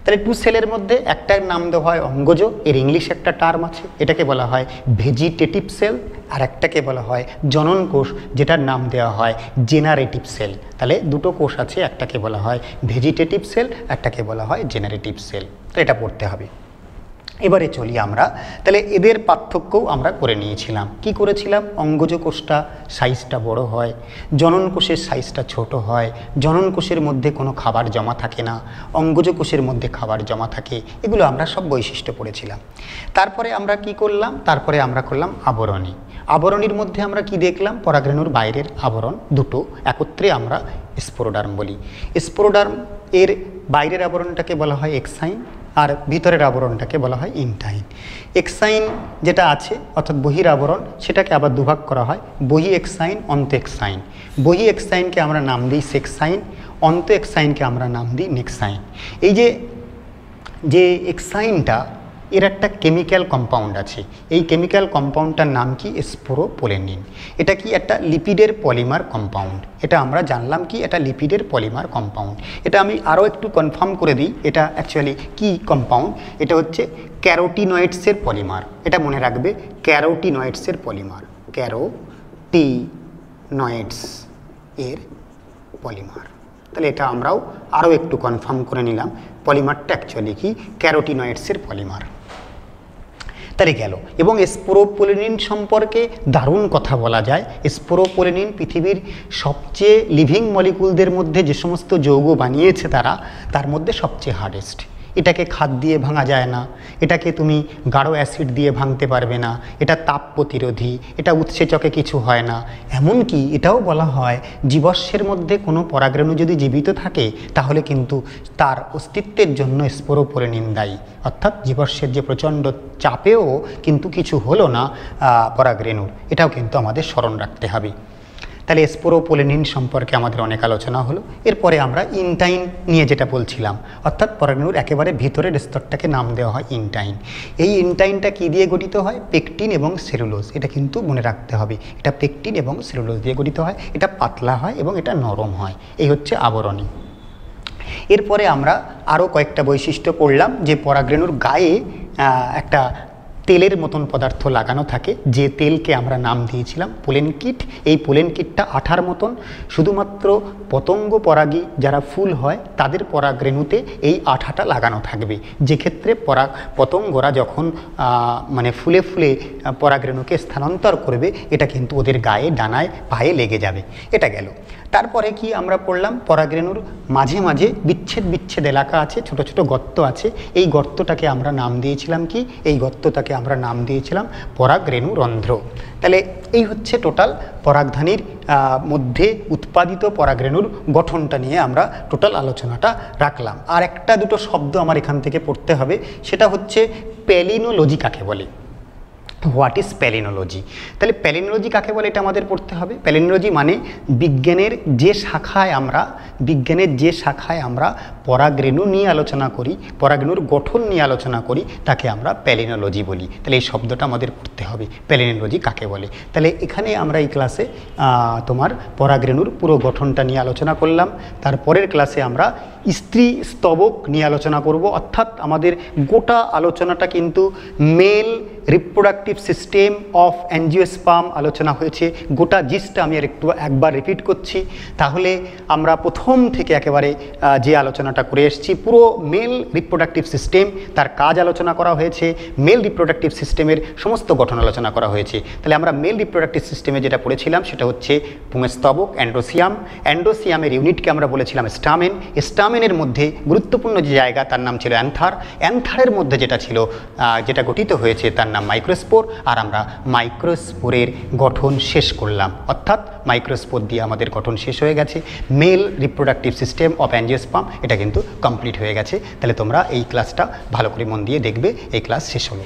তাহলে টু সেলের মধ্যে একটার নাম দেওয়া হয় অঙ্গজ, এর ইংলিশ একটা টার্ম আছে, এটাকে বলা হয় ভেজিটেটিভ সেল। আর একটাকে বলা হয় জনন কোষ, যেটার নাম দেওয়া হয় জেনারেটিভ সেল। তাহলে দুটো কোষ আছে, একটাকে বলা হয় ভেজিটেটিভ সেল, একটাকে বলা হয় জেনারেটিভ সেল। তো এটা পড়তে হবে। এবারে চলি আমরা, তাহলে এদের পার্থক্যও আমরা করে নিয়েছিলাম। কি করেছিলাম, অঙ্গজ কোষটা সাইজটা বড় হয়, জনন কোষের সাইজটা ছোট হয়, জনন কোষের মধ্যে কোনো খাবার জমা থাকে না, অঙ্গজ কোষের মধ্যে খাবার জমা থাকে, এগুলো আমরা সব বৈশিষ্ট্য পড়েছিলাম। তারপরে আমরা কি করলাম, তারপরে আমরা করলাম আবরণী। আবরণীর মধ্যে আমরা কি দেখলাম, পরাগরেণুর বাইরের আবরণ দুটো একত্রে আমরা স্পোরোডার্ম বলি। স্পোরোডার্ম এর বাইরের আবরণটাকে বলা হয় এক্সাইন, আর ভিতরের আবরণটাকে বলা হয় ইনটাইন। এক্সাইন যেটা আছে অর্থাৎ বহির আবরণ, সেটাকে আবার দুভাগ করা হয়, বহি এক্সাইন, অন্ত এক্সাইন। বহি এক্সাইনকে আমরা নাম দিই সেক্সাইন, অন্ত এক্সাইনকে আমরা নাম দিই নেক্সাইন। এই যে এক্সাইনটা, এর একটা কেমিক্যাল কম্পাউন্ড আছে, এই কেমিক্যাল কম্পাউন্ডটার নাম কি, স্পোরোপোলেনিন। এটা কি একটা লিপিডের পলিমার কম্পাউন্ড, এটা আমরা জানলাম কি, এটা লিপিডের পলিমার কম্পাউন্ড। এটা আমি আরও একটু কনফার্ম করে দিই, এটা অ্যাকচুয়ালি কি কম্পাউন্ড, এটা হচ্ছে ক্যারোটিনয়েডসের পলিমার। এটা মনে রাখবে, ক্যারোটিনয়েডসের পলিমার, ক্যারোটিনয়েডস এর পলিমার। তাহলে এটা আমরাও আরও একটু কনফার্ম করে নিলাম, পলিমারটা অ্যাকচুয়ালি কি, ক্যারোটিনয়েডসের পলিমার। তাহলে গেল। এবং স্পোরোপোলিনিন সম্পর্কে দারুণ কথা বলা যায়। স্পোরোপোলিনিন পৃথিবীর সবচেয়ে লিভিং মলিকুলদের মধ্যে যে সমস্ত যৌগ বানিয়েছে তার মধ্যে সবচেয়ে হার্ডেস্ট। এটাকে খাদ দিয়ে ভাঙা যায় না, এটাকে তুমি গাঢ় অ্যাসিড দিয়ে ভাঙতে পারবে না, এটা তাপ প্রতিরোধী, এটা উৎসেচকে কিছু হয় না। এমনকি এটাও বলা হয় জীবাশ্মের মধ্যে কোনো পরাগরেণু যদি জীবিত থাকে তাহলে কিন্তু তার অস্তিত্বের জন্য স্পোরোপোলিনিন দায়ী। অর্থাৎ জীবাশ্মের যে প্রচণ্ড চাপেও কিন্তু কিছু হলো না পরাগরেণুর, এটাও কিন্তু আমাদের স্মরণ রাখতে হবে। তাহলে স্পোরোপোলিনিন সম্পর্কে আমাদের অনেক আলোচনা হলো। এরপরে আমরা ইনটাইন নিয়ে যেটা বলছিলাম, অর্থাৎ পরাগরেণুর একেবারে ভিতরের স্তরটাকে নাম দেওয়া হয় ইনটাইন। এই ইনটাইনটা কী দিয়ে গঠিত হয়? পেকটিন এবং সেলুলোজ। এটা কিন্তু মনে রাখতে হবে, এটা পেকটিন এবং সেলুলোজ দিয়ে গঠিত হয়। এটা পাতলা হয় এবং এটা নরম হয়। এই হচ্ছে আবরণী। এরপরে আমরা আরও কয়েকটা বৈশিষ্ট্য পড়লাম, যে পরাগরেণুর গায়ে একটা তেলের মতন পদার্থ লাগানো থাকে, যে তেলকে আমরা নাম দিয়েছিলাম পোলেন কিট। এই পোলেন কিটটা আঠার মতন, শুধুমাত্র পতঙ্গ পরাগী যারা ফুল হয় তাদের পরাগরেণুতে এই আঠাটা লাগানো থাকবে, যে ক্ষেত্রে পতঙ্গরা যখন মানে ফুলে ফুলে পরাগরেণুকে স্থানান্তর করবে এটা কিন্তু ওদের গায়ে, ডানায়, পায়ে লেগে যাবে। এটা গেল। তারপরে কি আমরা পড়লাম? পরাগরেণুর মাঝে মাঝে বিচ্ছেদ বিচ্ছেদ এলাকা আছে, ছোট ছোট গর্ত আছে। এই গর্তটাকে আমরা নাম দিয়েছিলাম কি? এই গর্তটাকে আমরা নাম দিয়েছিলাম পরাগরেণু রন্ধ্র। তাহলে এই হচ্ছে টোটাল পরাগধানীর মধ্যে উৎপাদিত পরাগরেণুর গঠনটা নিয়ে আমরা টোটাল আলোচনাটা রাখলাম। আর একটা দুটো শব্দ আমার এখান থেকে পড়তে হবে, সেটা হচ্ছে প্যালিনোলজি কাকে বলে। What is palynology? তাহলে প্যালিনোলজি কাকে বলে এটা আমাদের পড়তে হবে। প্যালিনোলজি মানে বিজ্ঞানের যে শাখায় আমরা পরাগরেণু নিয়ে আলোচনা করি, পরাগরেণুর গঠন নিয়ে আলোচনা করি, তাকে আমরা প্যালিনোলজি বলি। তাহলে এই শব্দটা আমাদের পড়তে হবে, প্যালিনোলজি কাকে বলে। তাহলে এখানে আমরা এই ক্লাসে তোমার পরাগরেণুর পুরো গঠনটা নিয়ে আলোচনা করলাম। তারপরের ক্লাসে আমরা স্ত্রী স্তবক নিয়ে আলোচনা করব। অর্থাৎ আমাদের গোটা আলোচনাটা কিন্তু mail reproductive system of angiosperm আলোচনা হয়েছে। গোটা জিসটা আমি একবার রিপিট করছি, তাহলে আমরা প্রথম থেকে একেবারে যে আলোচনাটা করে এসেছি, পুরো মেল রিপ্রোডাক্টিভ সিস্টেম, তার কাজ আলোচনা করা হয়েছে, মেল রিপ্রোডাক্টিভ সিস্টেমের সমস্ত গঠন আলোচনা করা হয়েছে। তাহলে আমরা মেল রিপ্রোডাক্টিভ সিস্টেমে যেটা পড়েছিলাম সেটা হচ্ছে পুংস্তবক, অ্যান্ডোসিয়াম। অ্যান্ডোসিয়ামের ইউনিটকে আমরা বলেছিলাম স্টামেন। স্টামেনের মধ্যে গুরুত্বপূর্ণ যে জায়গা তার নাম ছিল অ্যান্থার। অ্যান্থারের মধ্যে যেটা গঠিত হয়েছে তার নাম মাইক্রোস্পোর। আর আমরা মাইক্রোস্পোরের গঠন শেষ করলাম, অর্থাৎ মাইক্রোস্পোর দিয়ে আমাদের গঠন শেষ হয়ে গেছে। Mail reproductive system of angiosperm এটা কিন্তু কমপ্লিট হয়ে গেছে। তাহলে তোমরা এই ক্লাসটা ভালো করে মন দিয়ে দেখবে। এই ক্লাস শেষ হলো।